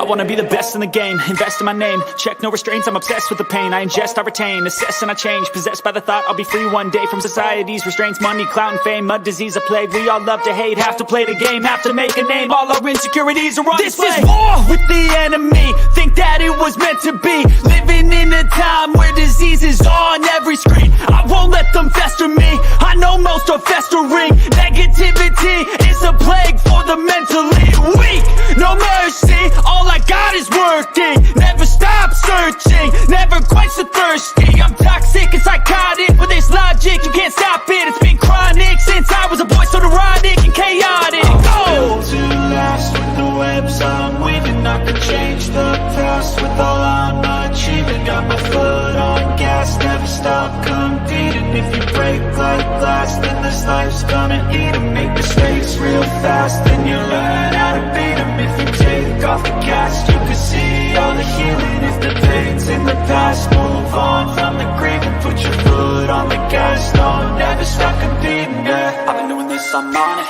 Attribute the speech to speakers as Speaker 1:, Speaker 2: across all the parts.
Speaker 1: wanna be the best in the game, invest in my name, check no restraints, I'm obsessed with the pain. I ingest, I retain, assess and I change, possessed by the thought I'll be free one day from society's restraints. Money, clout and fame, mud, disease, a plague. We all love to hate, have to play the game, have to make a name. All our insecurities are on display. This is war with the enemy, think that it was meant to be. Living in a time where disease is on every screen. I won't let them fester me, I know most are festering. Negativity is a plague for the mentally weak. No mercy, all I got is working. Never stop searching, never quite so thirsty. I'm toxic and psychotic, with this logic you can't stop it. It's been chronic since I was a boy, so neurotic and chaotic.
Speaker 2: Built to last with the webs I'm weaving. I could change the past with all I'm achieving. Got my foot on gas, never stop competing. If you break like glass, then this life's gonna eat 'em. Make mistakes real fast, then you learn how to beat 'em. If you take off the cast, you can see all the healing. If the pain's in the past, move on from the grave and put your foot on the gas. No, never stop competing, yeah. I've been doing this, I'm on it.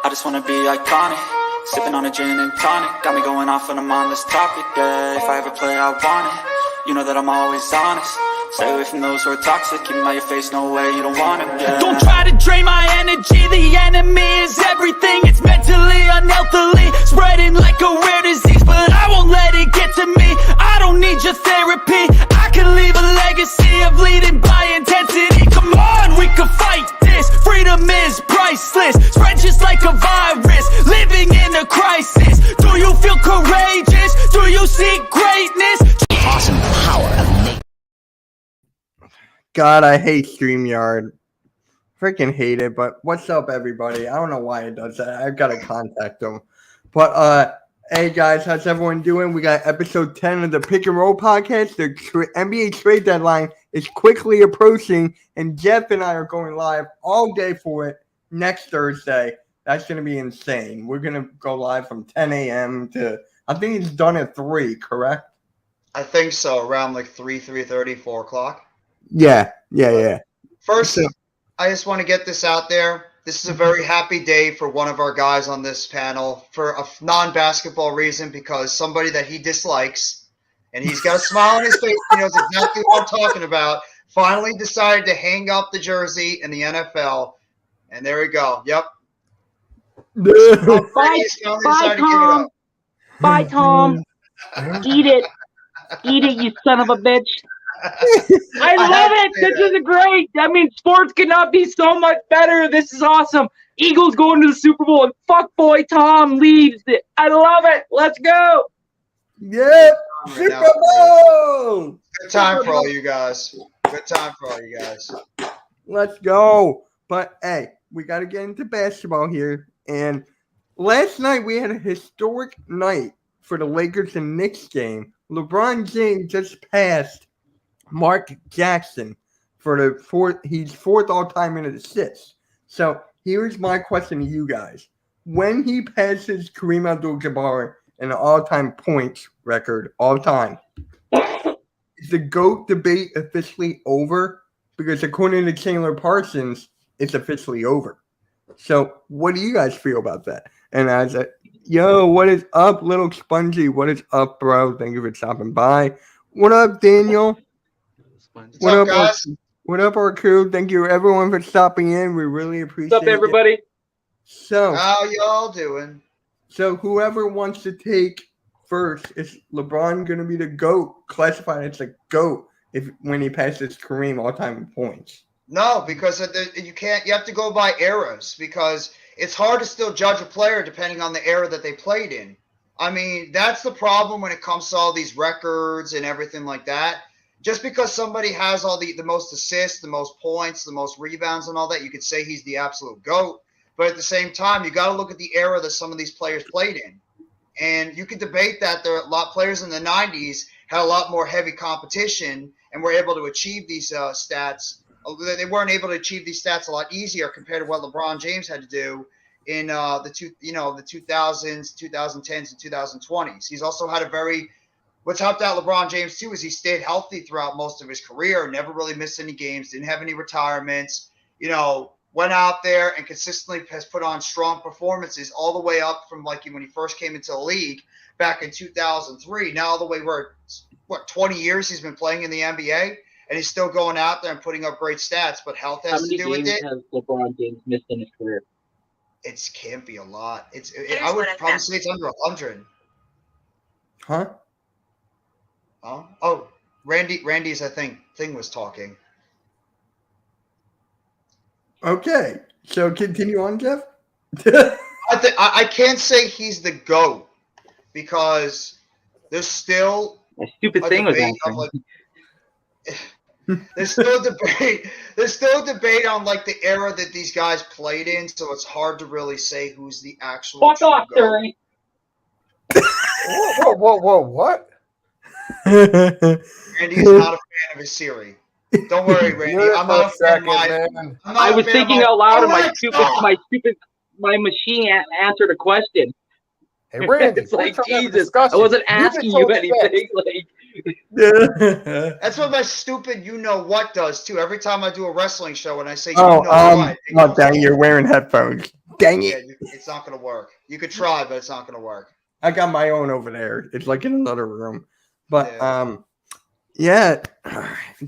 Speaker 2: I just wanna be iconic. Sipping on a gin and tonic, got me going off when I'm on this topic, yeah. If I ever play, I want it. You know that I'm always honest. Stay away from those who are toxic. Keep them out your face, no way, you don't want it, yeah. Don't try to drain my energy. The enemy is everything. It's mentally, unhealthily, spreading like a rare disease. But I won't let it get to me. I don't need your therapy. I can leave a legacy of leading by intensity. Come on, we can fight this. Freedom is priceless. Spread just like a virus. Living in a crisis. Do you feel courageous? Do you seek greatness?
Speaker 3: Awesome power of nature.
Speaker 4: God, I hate StreamYard. Freaking hate it, but what's up, everybody? I don't know why it does that. I've got to contact them. But, hey, guys, how's everyone doing? We got episode 10 of the Pick and Roll podcast. The NBA trade deadline is quickly approaching, and Jeff and I are going live all day for it next Thursday. That's going to be insane. We're going to go live from 10 a.m. to, I think it's done at 3, correct?
Speaker 5: I think so, around like 3:30, 4 o'clock.
Speaker 4: Yeah.
Speaker 5: First, I just want to get this out there. This is a very happy day for one of our guys on this panel for a non-basketball reason, because somebody that he dislikes, and he's got a smile on his face, he knows exactly what I'm talking about, finally decided to hang up the jersey in the NFL. And there we go. Yep.
Speaker 6: Bye, Tom. Bye, Tom. Eat it. Eat it, you son of a bitch. I love it. This is great. I mean, sports cannot be so much better. This is awesome. Eagles going to the Super Bowl, and fuck boy Tom leaves it. I love it. Let's go.
Speaker 4: Yep. Super Bowl.
Speaker 5: Good time for all you guys. Good time for all you guys.
Speaker 4: Let's go. But, hey, we got to get into basketball here. And last night we had a historic night for the Lakers and Knicks game. LeBron James just passed Mark Jackson for the fourth all-time in assists. So here's my question to you guys. When he passes Kareem Abdul-Jabbar in an all-time points record, all-time, is the GOAT debate officially over? Because according to Chandler Parsons, it's officially over. So what do you guys feel about that? And I said, yo, what is up, little Spongy? What is up, bro? Thank you for stopping by. What up, Daniel?
Speaker 5: What's up, guys?
Speaker 4: What up, our crew? Thank you, everyone, for stopping in. We really appreciate it.
Speaker 6: What's up, everybody?
Speaker 4: It. So,
Speaker 5: how y'all doing?
Speaker 4: So, whoever wants to take first, is LeBron going to be the GOAT, classified as a GOAT when he passes Kareem all-time in points?
Speaker 5: No, because you can't. You have to go by eras, because it's hard to still judge a player depending on the era that they played in. I mean, that's the problem when it comes to all these records and everything like that. Just because somebody has all the most assists, the most points, the most rebounds and all that, you could say he's the absolute GOAT. But at the same time, you got to look at the era that some of these players played in. And you could debate that there are a lot of players in the 90s had a lot more heavy competition and were able to achieve these stats. They weren't able to achieve these stats a lot easier compared to what LeBron James had to do in the 2000s, 2010s, and 2020s. He's also had a very what's helped out LeBron James too is he stayed healthy throughout most of his career, never really missed any games, didn't have any retirements. went out there and consistently has put on strong performances all the way up from like when he first came into the league back in 2003. Now all the way where 20 years he's been playing in the NBA, and he's still going out there and putting up great stats. But health
Speaker 6: How
Speaker 5: has
Speaker 6: many
Speaker 5: to do with
Speaker 6: games
Speaker 5: it.
Speaker 6: has LeBron James missed in his career?
Speaker 5: It can't be a lot. I would probably say it's under 100.
Speaker 4: Huh?
Speaker 5: Oh, Randy's thing was talking.
Speaker 4: Okay, so continue on, Jeff.
Speaker 5: I can't say he's the GOAT because there's still
Speaker 6: My stupid
Speaker 5: a
Speaker 6: thing was
Speaker 5: debate of
Speaker 6: answering.
Speaker 5: like there's still a debate. There's still a debate on like the era that these guys played in, so it's hard to really say who's the actual
Speaker 6: Fuck
Speaker 5: true
Speaker 6: off,
Speaker 5: GOAT.
Speaker 6: Surrey.
Speaker 7: Whoa, what?
Speaker 5: Randy's not a fan of his Siri. Don't worry, Randy.
Speaker 7: You're
Speaker 5: I'm
Speaker 7: for
Speaker 5: not
Speaker 7: a
Speaker 5: a fan of
Speaker 7: second,
Speaker 5: my.
Speaker 7: man.
Speaker 5: I'm not
Speaker 6: I
Speaker 5: a
Speaker 6: was
Speaker 5: fan of
Speaker 6: thinking
Speaker 5: my
Speaker 6: out loud, and
Speaker 5: Alexa!
Speaker 6: my machine answered a question.
Speaker 7: Hey, Randy,
Speaker 6: It's like,
Speaker 7: we're trying to have a
Speaker 6: Jesus,
Speaker 7: discussion.
Speaker 6: I wasn't
Speaker 7: Leave it
Speaker 6: asking
Speaker 7: till
Speaker 6: you
Speaker 7: it's
Speaker 6: anything.
Speaker 7: fixed.
Speaker 6: Like,
Speaker 5: That's what my stupid you know what does too. Every time I do a wrestling show and I say
Speaker 4: Oh,
Speaker 5: you know what, it
Speaker 4: oh,
Speaker 5: goes
Speaker 4: dang,
Speaker 5: off.
Speaker 4: you're wearing headphones. Dang
Speaker 5: Yeah,
Speaker 4: it.
Speaker 5: it's not gonna work. You could try, but it's not gonna work.
Speaker 4: I got my own over there. It's like in another room. But
Speaker 5: Yeah.
Speaker 4: yeah.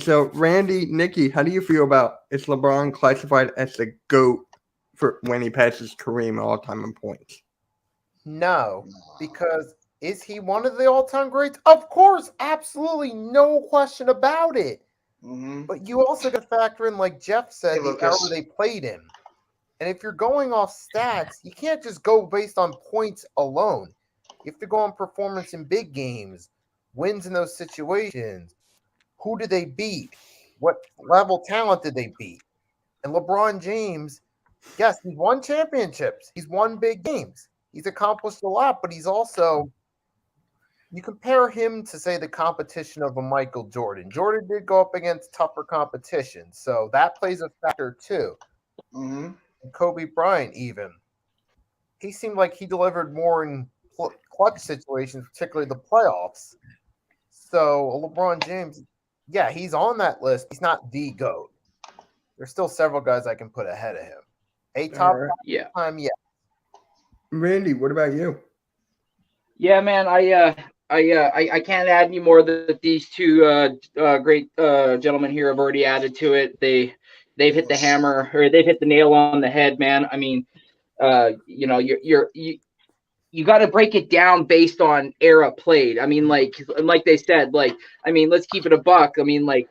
Speaker 4: So Randy, Nikki, how do you feel about is LeBron classified as the GOAT for when he passes Kareem all time in points?
Speaker 7: No, because is he one of the all-time greats? Of course, absolutely, no question about it.
Speaker 5: Mm-hmm.
Speaker 7: But you also got to factor in, like Jeff said,
Speaker 5: Hey,
Speaker 7: the era
Speaker 5: Lucas.
Speaker 7: they played in. And if you're going off stats, you can't just go based on points alone. You have to go on performance in big games, wins in those situations. Who did they beat? What level talent did they beat? And LeBron James, yes, he's won championships. He's won big games. He's accomplished a lot, but he's also, you compare him to, say, the competition of a Michael Jordan. Jordan did go up against tougher competition, so that plays a factor too.
Speaker 5: Mm-hmm.
Speaker 7: And Kobe Bryant, even. He seemed like he delivered more in clutch situations, particularly the playoffs. So LeBron James, yeah, he's on that list. He's not the GOAT. There's still several guys I can put ahead of him. A top
Speaker 4: All right.
Speaker 6: yeah.
Speaker 7: time, yeah.
Speaker 4: Randy, what about you?
Speaker 6: Yeah, man, I can't add any more that these two great gentlemen here have already added to it. They've hit the hammer, or they've hit the nail on the head, man. I mean, you know, you got to break it down based on era played. I mean, like they said, like, I mean, let's keep it a buck. I mean, like,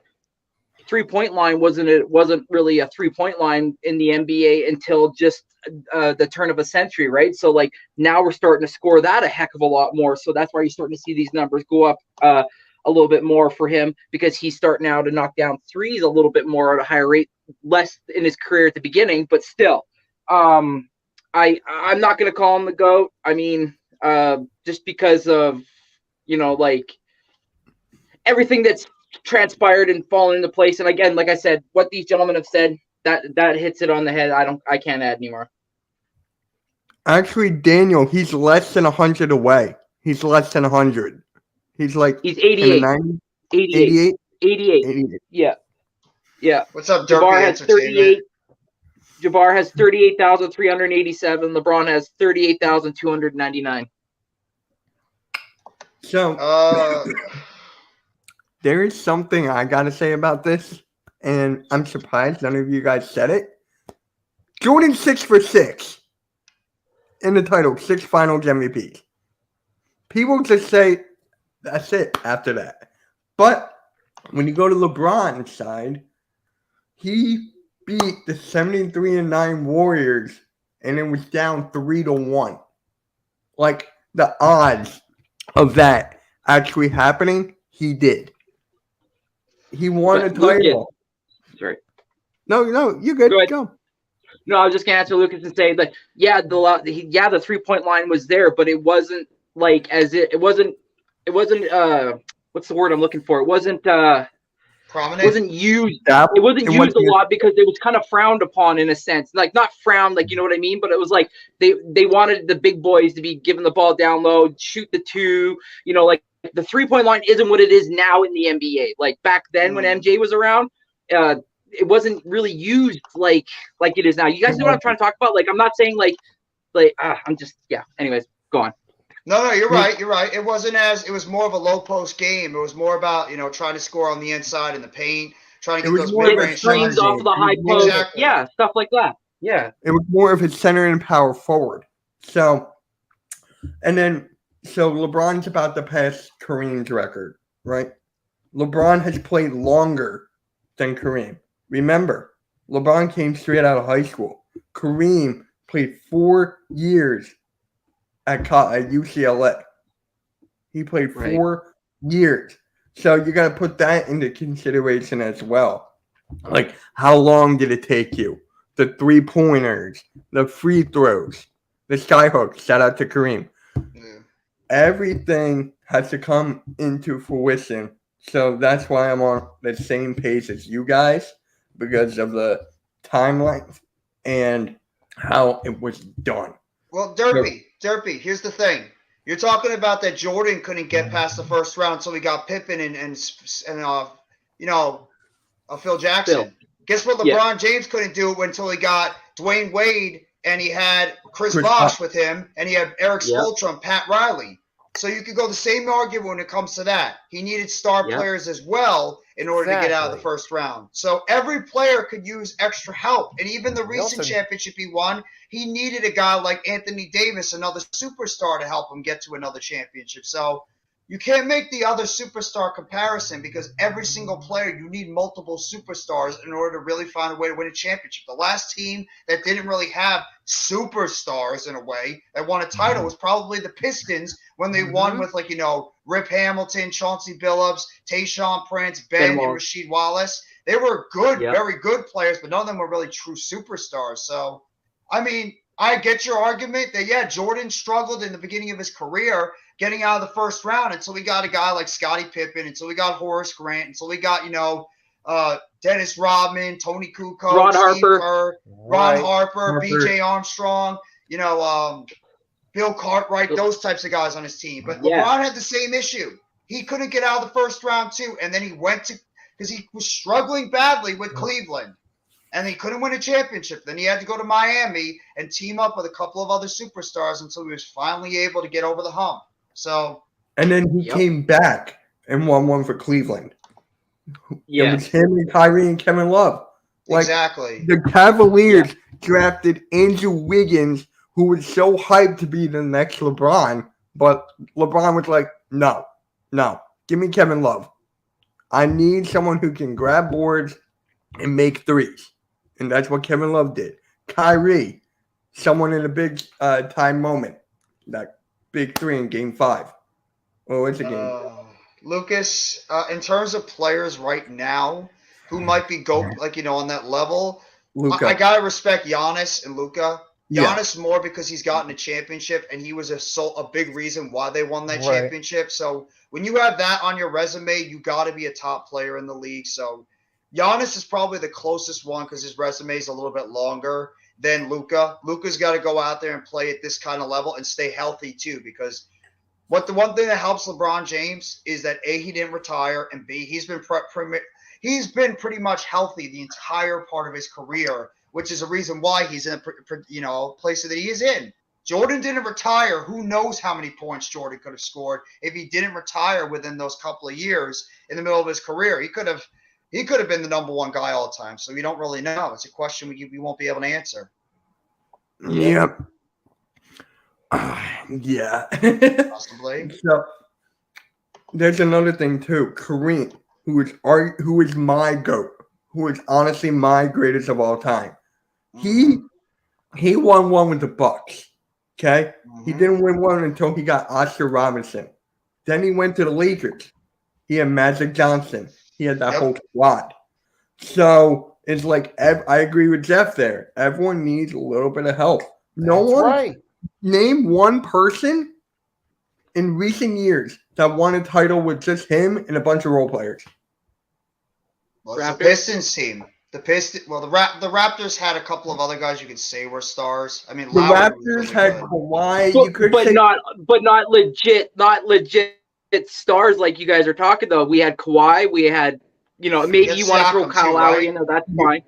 Speaker 6: 3-point line wasn't really a 3-point line in the NBA until just the turn of a century, right? So like now we're starting to score that a heck of a lot more. So that's why you're starting to see these numbers go up a little bit more for him, because he's starting now to knock down threes a little bit more at a higher rate, less in his career at the beginning, but still. I'm not going to call him the GOAT. I mean, just because of, you know, like everything that's transpired and fallen into place. And again, like I said, what these gentlemen have said, that hits it on the head. I can't add anymore.
Speaker 4: Actually, Daniel, he's less than 100 away. He's less than 100. He's like
Speaker 6: He's
Speaker 4: in the
Speaker 6: 88.
Speaker 4: 90s,
Speaker 6: 88.
Speaker 4: 88.
Speaker 6: 88. Yeah.
Speaker 5: What's up,
Speaker 6: Jabbar
Speaker 5: Derby
Speaker 6: has
Speaker 5: Entertainment?
Speaker 6: 38. Jabbar has 38,387. LeBron has 38,299.
Speaker 4: So there is something I gotta say about this, and I'm surprised none of you guys said it. Jordan 6 for 6 in the title, 6 Finals MVPs. People just say that's it after that. But when you go to LeBron's side, he beat the 73-9 Warriors, and it was down 3-1. Like the odds of that actually happening, he did. He won a
Speaker 6: But Lucas-
Speaker 4: title.
Speaker 6: Sorry.
Speaker 4: No, you're good.
Speaker 6: Go ahead.
Speaker 4: Go.
Speaker 6: No, I was just gonna answer Lucas and say that the 3-point line was there, but it wasn't like it wasn't what's the word I'm looking for? It wasn't
Speaker 5: Prominent.
Speaker 6: wasn't used.
Speaker 4: That-
Speaker 6: It wasn't used a
Speaker 4: used.
Speaker 6: lot because it was kind of frowned upon in a sense. Like not frowned, like you know what I mean, but it was like they wanted the big boys to be given the ball down low, shoot the two, you know, like the 3-point line isn't what it is now in the NBA. Like back then when MJ was around, it wasn't really used like it is now. You guys know what I'm trying to talk about? Like, I'm not saying I'm just Anyways, go on.
Speaker 5: No, you're right. You're right. It was more of a low post game. It was more about, trying to score on the inside in the paint, trying to get those mid-range
Speaker 6: screens
Speaker 5: shots.
Speaker 6: off of the high post.
Speaker 5: Exactly.
Speaker 6: Yeah, stuff like that. Yeah.
Speaker 4: It was more of a center and power forward. So LeBron's about to pass Kareem's record, right? LeBron has played longer than Kareem. Remember, LeBron came straight out of high school. Kareem played 4 years at UCLA. He played 4 years. So you got to put that into consideration as well. Like, how long did it take you? The three-pointers, the free throws, the skyhook. Shout out to Kareem.
Speaker 5: Yeah.
Speaker 4: Everything has to come into fruition. So that's why I'm on the same page as you guys, because of the timeline and how it was done.
Speaker 5: Well, Derpy, here's the thing. You're talking about that Jordan couldn't get past the first round, so we got Pippen and Phil Jackson. Guess what? LeBron James couldn't do it until he got Dwayne Wade and he had Chris Bosh with him, and he had Eric Spoelstra and Pat Riley. So you could go the same argument when it comes to that. He needed star players as well in order to get out of the first round. So every player could use extra help. And even the recent championship he won, he needed a guy like Anthony Davis, another superstar, to help him get to another championship. So you can't make the other superstar comparison, because every single player, you need multiple superstars in order to really find a way to win a championship. The last team that didn't really have superstars in a way that won a title was probably the Pistons when they won with Rip Hamilton, Chauncey Billups, Tayshaun Prince, Ben and Rasheed Wallace. They were good, very good players, but none of them were really true superstars. So, I mean, I get your argument that, Jordan struggled in the beginning of his career getting out of the first round until we got a guy like Scottie Pippen, until we got Horace Grant, until we got, Dennis Rodman, Tony Kukoc,
Speaker 6: Ron
Speaker 5: Steve
Speaker 6: Harper.
Speaker 5: Kerr, Ron Harper, B.J. Armstrong, Bill Cartwright, those types of guys on his team. But LeBron had the same issue. He couldn't get out of the first round too, and then he went to – because he was struggling badly with Cleveland. And he couldn't win a championship. Then he had to go to Miami and team up with a couple of other superstars until he was finally able to get over the hump. So,
Speaker 4: and then he came back and won one for Cleveland.
Speaker 6: Yeah,
Speaker 4: it was him and Kyrie and Kevin Love.
Speaker 5: Exactly.
Speaker 4: The Cavaliers drafted Andrew Wiggins, who was so hyped to be the next LeBron, but LeBron was like, no, give me Kevin Love. I need someone who can grab boards and make threes. And that's what Kevin Love did. Kyrie, someone in a big time moment. That big three in Game 5. Oh, it's a game.
Speaker 5: Lucas, in terms of players right now who might be on that level,
Speaker 4: Luka.
Speaker 5: I gotta respect Giannis and Luka. Giannis more because he's gotten a championship, and he was a big reason why they won that championship. So when you have that on your resume, you got to be a top player in the league. So Giannis is probably the closest one because his resume is a little bit longer than Luka. Luka's got to go out there and play at this kind of level and stay healthy too, because the one thing that helps LeBron James is that A, he didn't retire, and B, he's been pretty much healthy the entire part of his career, which is a reason why he's in a place that he is in. Jordan didn't retire. Who knows how many points Jordan could have scored if he didn't retire within those couple of years in the middle of his career. He could have been the number one guy all the time. So we don't really know. It's a question we won't be able to answer.
Speaker 4: Yep. Yeah.
Speaker 5: Possibly.
Speaker 4: So there's another thing too. Kareem, who is my GOAT, who is honestly my greatest of all time. He won one with the Bucks. Okay? He didn't win one until he got Oscar Robinson. Then he went to the Lakers. He had Magic Johnson. He had that whole squad. So it's like, I agree with Jeff there. Everyone needs a little bit of help. Name one person in recent years that won a title with just him and a bunch of role players.
Speaker 5: Well, it's the Pistons team. The Raptors had a couple of other guys you could say were stars. I mean,
Speaker 4: the
Speaker 5: Lowry
Speaker 4: Raptors had Kawhi.
Speaker 6: Not legit stars like you guys are talking though. We had Kawhi, we had maybe
Speaker 5: Yes,
Speaker 6: you want to throw
Speaker 5: Siakam
Speaker 6: Kyle
Speaker 5: too,
Speaker 6: Lowry
Speaker 5: right?
Speaker 6: in there. That's fine.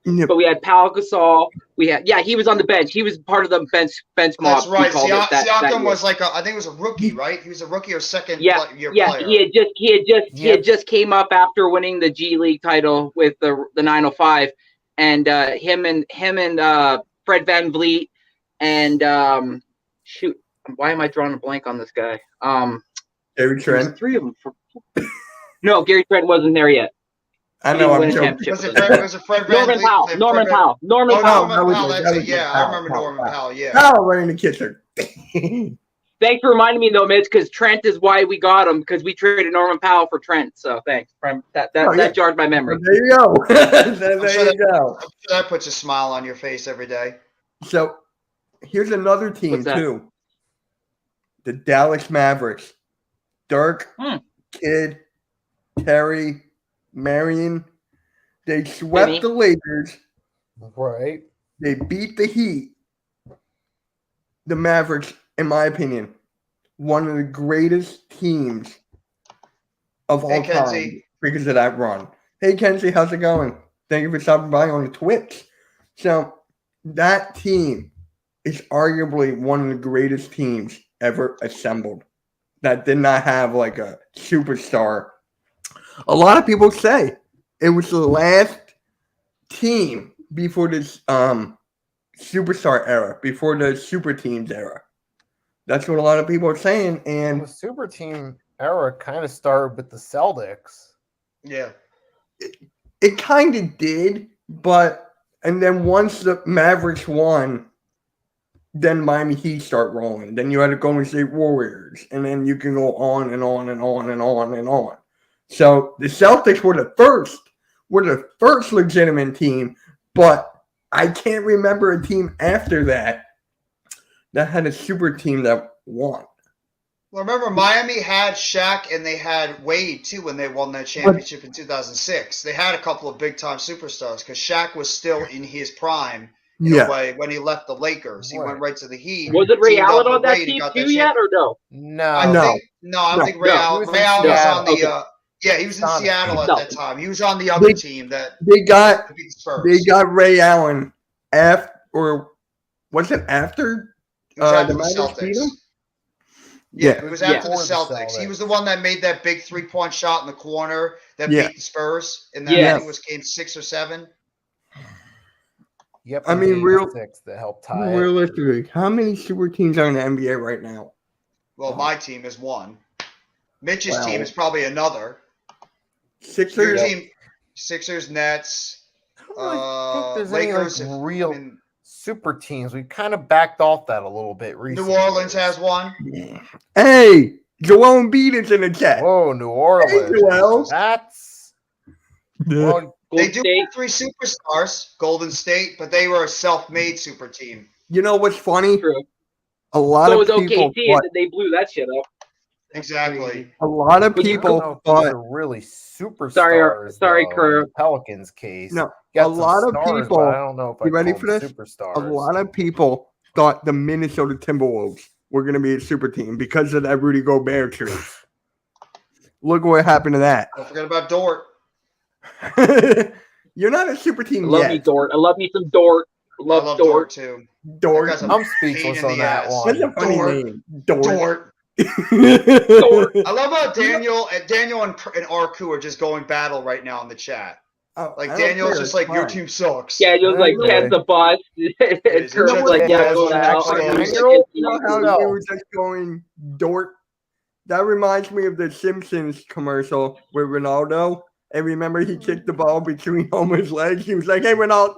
Speaker 4: Yeah,
Speaker 6: But we had Pau Gasol. He was on the bench. He was part of the bench mob.
Speaker 5: That's right.
Speaker 6: We called it that
Speaker 5: Siakam
Speaker 6: year.
Speaker 5: was I think it was a rookie, right? He was a rookie or second
Speaker 6: Yeah,
Speaker 5: year
Speaker 6: yeah.
Speaker 5: player.
Speaker 6: He had just came up after winning the G League title with the 905, and him and Fred VanVleet and shoot, why am I drawing a blank on this guy?
Speaker 4: Gary
Speaker 6: There's
Speaker 4: Trent.
Speaker 6: 3 of them. No, Gary Trent wasn't there yet.
Speaker 4: I
Speaker 6: He
Speaker 4: know.
Speaker 6: didn't
Speaker 4: I'm
Speaker 6: win a
Speaker 4: joking.
Speaker 6: championship.
Speaker 5: Was it Fred
Speaker 6: Norman
Speaker 5: VanVleet?
Speaker 6: Powell. Norman Powell. Norman
Speaker 5: Oh,
Speaker 6: Powell.
Speaker 5: Norman
Speaker 4: that
Speaker 5: Powell.
Speaker 4: was
Speaker 5: That's
Speaker 4: it.
Speaker 5: it. Yeah, I remember Norman Powell. Yeah.
Speaker 4: Powell running the kitchen.
Speaker 6: Thanks for reminding me, though, Mitch, because Trent is why we got him, because we traded Norman Powell for Trent. So thanks. That jarred my memory.
Speaker 4: There you go. there
Speaker 5: sure
Speaker 4: you go.
Speaker 5: I'm sure that puts a smile on your face every day.
Speaker 4: So here's another team
Speaker 6: What's that?
Speaker 4: too. The Dallas Mavericks. Dirk, Kidd, Terry, Marion. They swept
Speaker 6: Jimmy.
Speaker 4: the Lakers.
Speaker 7: Right.
Speaker 4: They beat the Heat. The Mavericks, in my opinion, one of the greatest teams of all
Speaker 5: Hey,
Speaker 4: time
Speaker 5: Kenzie.
Speaker 4: because of that run. Hey, Kenzie, how's it going? Thank you for stopping by on the Twitch. So that team is arguably one of the greatest teams ever assembled that did not have like a superstar. A lot of people say it was the last team before this superstar era, before the super teams era. That's what a lot of people are saying. And
Speaker 7: The super team era kind of started with the Celtics.
Speaker 5: Yeah.
Speaker 4: it kind of did, and then once the Mavericks won, then Miami Heat start rolling. Then you had the Golden State Warriors, and then you can go on and on and on and on and on. So the Celtics were the first legitimate team, but I can't remember a team after that had a super team that won.
Speaker 5: Well, remember, Miami had Shaq and they had Wade, too, when they won that championship in 2006. They had a couple of big-time superstars because Shaq was still in his prime in a way when he left the Lakers. He went right to the Heat.
Speaker 6: Was it Ray
Speaker 5: teamed up
Speaker 6: Allen on
Speaker 5: with
Speaker 6: that
Speaker 5: Wade,
Speaker 6: team
Speaker 5: got
Speaker 6: too
Speaker 5: that
Speaker 6: yet, or no?
Speaker 7: No.
Speaker 5: I don't think Ray Allen.
Speaker 7: He was in
Speaker 5: Ray Allen was on the
Speaker 7: Seattle.
Speaker 5: he was in Seattle at
Speaker 6: No.
Speaker 5: that time. He was on the other team that
Speaker 4: They got
Speaker 5: beat the Spurs.
Speaker 4: they got Ray Allen after, or was it after
Speaker 5: He was after
Speaker 4: the
Speaker 5: the
Speaker 4: Mavericks beat
Speaker 5: Celtics.
Speaker 4: him?
Speaker 5: Yeah,
Speaker 4: Yeah.
Speaker 5: it was after the
Speaker 7: Before the
Speaker 5: Celtics. He
Speaker 7: Celtics.
Speaker 5: was the one that made that big 3-point shot in the corner that
Speaker 4: Yeah.
Speaker 5: beat the Spurs. And that
Speaker 6: Yes.
Speaker 5: I think it was game 6 or 7.
Speaker 7: Yep.
Speaker 4: I mean,
Speaker 7: in
Speaker 4: real-
Speaker 7: 86 that helped tie it.
Speaker 4: Realistically, how many super teams are in the NBA right now?
Speaker 5: Well, my team is one. Mitch's
Speaker 4: Wow.
Speaker 5: team is probably another. Your
Speaker 4: Sixers.
Speaker 5: team, Sixers, Nets,
Speaker 7: I don't really think there's any
Speaker 5: Lakers.
Speaker 7: like real super teams. We kind of backed off that a little bit recently.
Speaker 5: New Orleans has one.
Speaker 4: Hey, Joel Embiid is in the chat.
Speaker 7: Whoa, New Orleans.
Speaker 4: Joel.
Speaker 7: That's well,
Speaker 5: They
Speaker 6: Golden
Speaker 5: do
Speaker 6: State.
Speaker 5: have 3 superstars, Golden State, but they were a self-made super team.
Speaker 4: You know what's funny?
Speaker 6: True.
Speaker 4: A lot
Speaker 6: So
Speaker 4: of
Speaker 6: was
Speaker 4: people,
Speaker 6: OKC, and they blew that shit up.
Speaker 5: Exactly.
Speaker 4: a lot of
Speaker 6: But you
Speaker 7: I don't know
Speaker 4: people
Speaker 7: if these
Speaker 4: thought
Speaker 7: are really superstars.
Speaker 6: Sorry,
Speaker 7: though,
Speaker 6: Kerr.
Speaker 7: in the Pelicans case.
Speaker 4: No,
Speaker 7: Got
Speaker 4: a
Speaker 7: some
Speaker 4: lot of
Speaker 7: stars,
Speaker 4: people-
Speaker 7: but I don't know if
Speaker 4: you
Speaker 7: I
Speaker 4: ready
Speaker 7: call
Speaker 4: for
Speaker 7: them
Speaker 4: this?
Speaker 7: superstars.
Speaker 4: a lot of people thought the Minnesota Timberwolves were going to be a super team because of that Rudy Gobert trade. Look what happened to that.
Speaker 5: Don't forget about Dort.
Speaker 4: You're not a super
Speaker 6: I
Speaker 4: team
Speaker 6: love me
Speaker 4: yet.
Speaker 6: Dort. I love me some Dort.
Speaker 5: I
Speaker 6: Love
Speaker 5: love
Speaker 6: Dort.
Speaker 5: Dort, too.
Speaker 4: Dort.
Speaker 5: That guy's a
Speaker 7: I'm
Speaker 5: pain
Speaker 7: speechless
Speaker 5: in
Speaker 7: on
Speaker 5: the
Speaker 7: that
Speaker 5: ass.
Speaker 4: That's a
Speaker 7: one.
Speaker 4: funny
Speaker 5: Dort.
Speaker 4: name. Dort.
Speaker 5: Dort.
Speaker 6: Dort.
Speaker 5: I love how Daniel and Arku are just going battle right now in the chat.
Speaker 4: Oh,
Speaker 5: Like
Speaker 4: I don't
Speaker 5: Daniel's
Speaker 4: care,
Speaker 5: just
Speaker 4: it's
Speaker 5: like, your
Speaker 4: fine.
Speaker 5: team sucks.
Speaker 6: Yeah, just like
Speaker 7: Okay.
Speaker 6: Ken's the boss.
Speaker 5: is.
Speaker 6: Kurt's
Speaker 5: You know
Speaker 6: like,
Speaker 5: what
Speaker 6: yeah,
Speaker 5: it
Speaker 6: go
Speaker 5: is?
Speaker 6: to hell.
Speaker 5: Actually,
Speaker 6: I'm like,
Speaker 7: you
Speaker 4: You know how
Speaker 7: No.
Speaker 4: you were just going Dort? That reminds me of the Simpsons commercial with Ronaldo. And remember, he kicked the ball between Homer's legs. He was like, "Hey, Ronaldo!"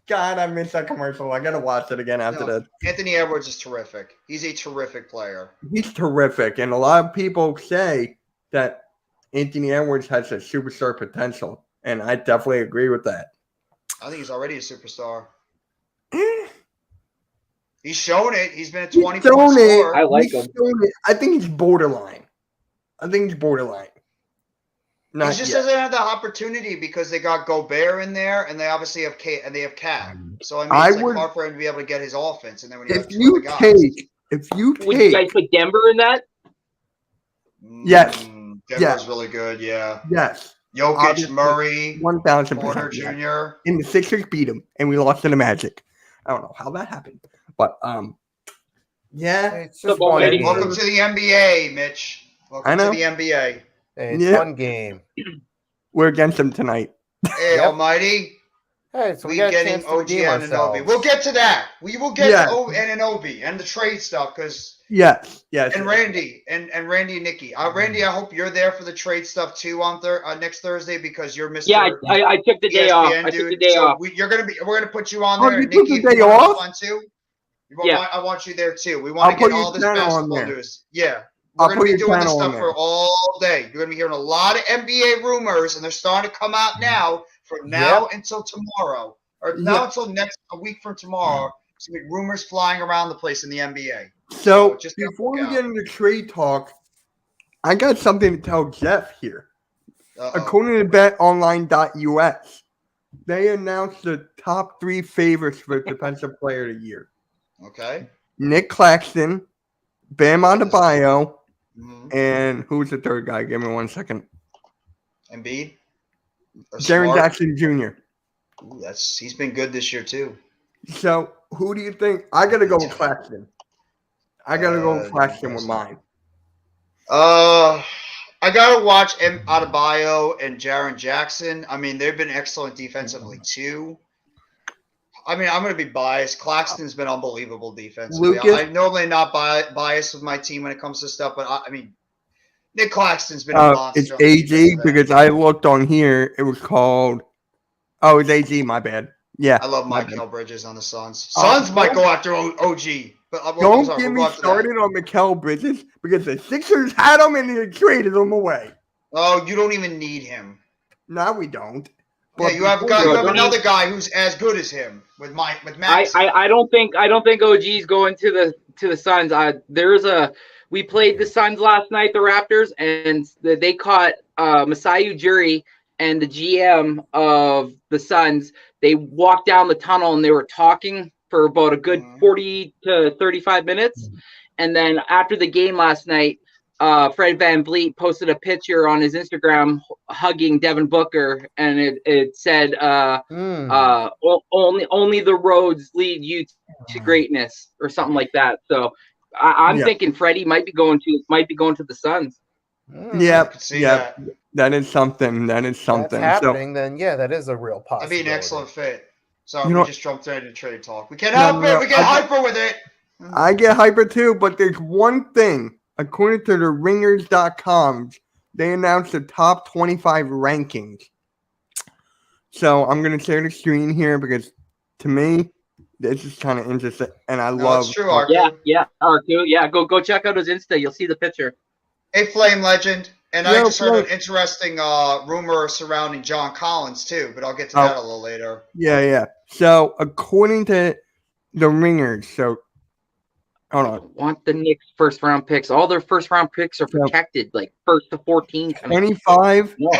Speaker 4: God, I missed that commercial. I gotta watch it again after
Speaker 5: No.
Speaker 4: that.
Speaker 5: Anthony Edwards is terrific. He's a terrific player.
Speaker 4: He's terrific, and a lot of people say that Anthony Edwards has a superstar potential, and I definitely agree with that.
Speaker 5: I think he's already a superstar.
Speaker 4: Eh,
Speaker 5: He's shown it. He's been a
Speaker 4: he's
Speaker 5: 20-point
Speaker 4: shown it.
Speaker 5: scorer.
Speaker 6: I like
Speaker 4: He's
Speaker 6: him.
Speaker 4: shown it. I think he's borderline.
Speaker 5: He
Speaker 4: Not
Speaker 5: just
Speaker 4: yet.
Speaker 5: doesn't have the opportunity because they got Gobert in there, and they obviously have Cat. So I mean,
Speaker 4: I
Speaker 5: it's like
Speaker 4: would-
Speaker 5: hard for him to be able to get his offense. And then when you
Speaker 4: If
Speaker 5: have two
Speaker 4: you
Speaker 5: other guys,
Speaker 4: take,
Speaker 6: Would you guys put Denver in that?
Speaker 4: Yes.
Speaker 5: Denver's really good. Yeah.
Speaker 4: Yes.
Speaker 5: Jokic,
Speaker 4: Obviously,
Speaker 5: Murray,
Speaker 4: 1,000%.
Speaker 5: Porter
Speaker 4: yes.
Speaker 5: Jr.
Speaker 4: And the Sixers beat them, and we lost to the Magic. I don't know how that happened, but yeah.
Speaker 7: It's just
Speaker 6: The
Speaker 7: one
Speaker 6: momentum.
Speaker 7: game.
Speaker 5: Welcome to the NBA, Mitch. Welcome
Speaker 4: I know.
Speaker 5: to the NBA.
Speaker 7: Hey, it's
Speaker 4: Yeah.
Speaker 7: one game.
Speaker 4: We're against them tonight.
Speaker 5: Hey,
Speaker 7: Yep.
Speaker 5: Almighty.
Speaker 7: Hey, so we
Speaker 5: We
Speaker 7: got a
Speaker 5: getting
Speaker 7: chance to
Speaker 5: OG
Speaker 7: redeem
Speaker 5: Ananobi.
Speaker 7: ourselves.
Speaker 5: We'll get to that. We will get
Speaker 4: Yeah.
Speaker 5: to Ananobi and the trade stuff because
Speaker 4: Yes.
Speaker 5: and Randy and Randy and Nikki. Randy, I hope you're there for the trade stuff too on next Thursday because you're Mr.
Speaker 6: Yeah, I took the day off. I took the day off.
Speaker 5: We're gonna put you on
Speaker 4: Oh,
Speaker 5: there.
Speaker 4: you took
Speaker 5: Nikki,
Speaker 4: the
Speaker 5: if you
Speaker 4: day
Speaker 5: want to
Speaker 4: off?
Speaker 5: hop on too.
Speaker 6: Yeah.
Speaker 5: I want you there too. We
Speaker 4: I'll
Speaker 5: want to
Speaker 4: put
Speaker 5: get
Speaker 4: your
Speaker 5: all this
Speaker 4: channel on
Speaker 5: basketball
Speaker 4: there.
Speaker 5: news. Yeah.
Speaker 4: I'll
Speaker 5: We're
Speaker 4: put
Speaker 5: gonna be
Speaker 4: your
Speaker 5: doing this
Speaker 4: channel on
Speaker 5: stuff for all day. You're gonna be hearing a lot of NBA rumors, and they're starting to come out now. From now until tomorrow, or now until a week from tomorrow, there's gonna be rumors flying around the place in the NBA.
Speaker 4: So
Speaker 5: just
Speaker 4: before
Speaker 5: look
Speaker 4: we
Speaker 5: out.
Speaker 4: get into trade talk, I got something to tell Jeff here. According to BetOnline.us, they announced the top 3 favorites for Defensive Player of the Year:
Speaker 5: Okay.
Speaker 4: Nick Claxton, Bam Adebayo,
Speaker 5: Mm-hmm.
Speaker 4: and who's the third guy? Give me 1 second.
Speaker 5: Embiid. Or
Speaker 4: Jaren
Speaker 5: Smart?
Speaker 4: Jackson Jr.
Speaker 5: Ooh, he's been good this year too.
Speaker 4: So who do you think? I gotta go with Claxton. I gotta go with Claxton with mine.
Speaker 5: I gotta watch Adebayo and Jaren Jackson. I mean, they've been excellent defensively too. I mean, I'm gonna be biased. Claxton's been unbelievable defensively.
Speaker 4: Lucas?
Speaker 5: I'm normally not biased with my team when it comes to stuff, but I mean, Nick Claxton's been a monster.
Speaker 4: It's
Speaker 5: on the
Speaker 4: AG
Speaker 5: defensive end.
Speaker 4: because I looked on here. It was called. Oh, it's AG. My bad. Yeah.
Speaker 5: I love
Speaker 4: my
Speaker 5: Mikal
Speaker 4: bad.
Speaker 5: Bridges on the Suns. Suns might go after OG, but I'm
Speaker 4: Don't
Speaker 5: sorry,
Speaker 4: get
Speaker 5: we'll
Speaker 4: me
Speaker 5: go after that.
Speaker 4: started on Mikal Bridges because the Sixers had him and they traded him away.
Speaker 5: Oh, you don't even need him.
Speaker 4: Now we don't.
Speaker 5: Yeah, you have
Speaker 6: Bro, don't
Speaker 5: another guy who's as good as him with Max.
Speaker 6: I don't think OG's going to the Suns. We played the Suns last night, the Raptors, and they caught Masai Ujiri and the GM of the Suns. They walked down the tunnel and they were talking for about a good 40 to 35 minutes. And then after the game last night, Fred VanVleet posted a picture on his Instagram hugging Devin Booker, and it said, "Only the roads lead you to greatness," or something like that. So I'm thinking Freddie might be going to the Suns.
Speaker 4: Yeah,
Speaker 5: see
Speaker 4: yeah, that is something. That is
Speaker 7: That's
Speaker 4: something.
Speaker 7: happening, then yeah, that is a real
Speaker 5: That'd
Speaker 7: possibility.
Speaker 5: be an excellent fit. Sorry,
Speaker 4: You know-
Speaker 5: we just jumped right into trade talk. We can't help it. We get hyper with it.
Speaker 4: I get hyper too, but there's one thing. According to the Ringers.com, they announced the top 25 rankings. So I'm going to share the screen here because to me, this is kind of interesting. And I love.
Speaker 5: It's true, Arco.
Speaker 6: Yeah, R2. Yeah, go check out his Insta. You'll see the picture.
Speaker 5: A Flame legend. And I
Speaker 4: Yeah,
Speaker 5: just heard
Speaker 4: Flame.
Speaker 5: an interesting rumor surrounding John Collins, too, but I'll get to that a little later.
Speaker 4: Yeah. So according to the Ringers, hold on.
Speaker 6: Want the Knicks first round picks? All their first round picks are protected, like 1st to 14.
Speaker 4: 25.
Speaker 6: No.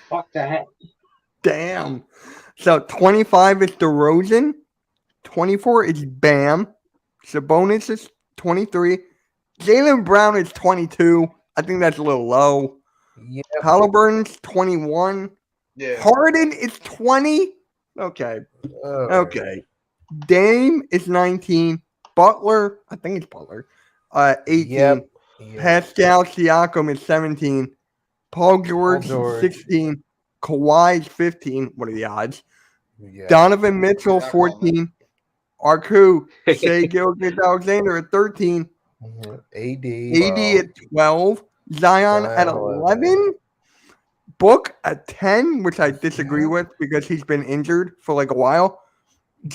Speaker 6: Fuck that.
Speaker 4: Damn. So 25 is DeRozan. 24 is Bam. Sabonis is 23. Jaylen Brown is 22. I think that's a little low.
Speaker 7: Yeah.
Speaker 4: Halliburton's 21.
Speaker 5: Yeah.
Speaker 4: Harden is 20. Okay. Dame is 19. Butler, I think it's Butler, 18.
Speaker 7: Yep.
Speaker 4: Pascal Siakam is 17. Paul George is 16. Kawhi is 15. What are the odds?
Speaker 7: Yeah.
Speaker 4: Donovan Mitchell, 14. Arku, Shea Gilgeous-Alexander at 13.
Speaker 7: AD
Speaker 4: at 12. Zion at 11. Book at 10, which I disagree with because he's been injured for like a while.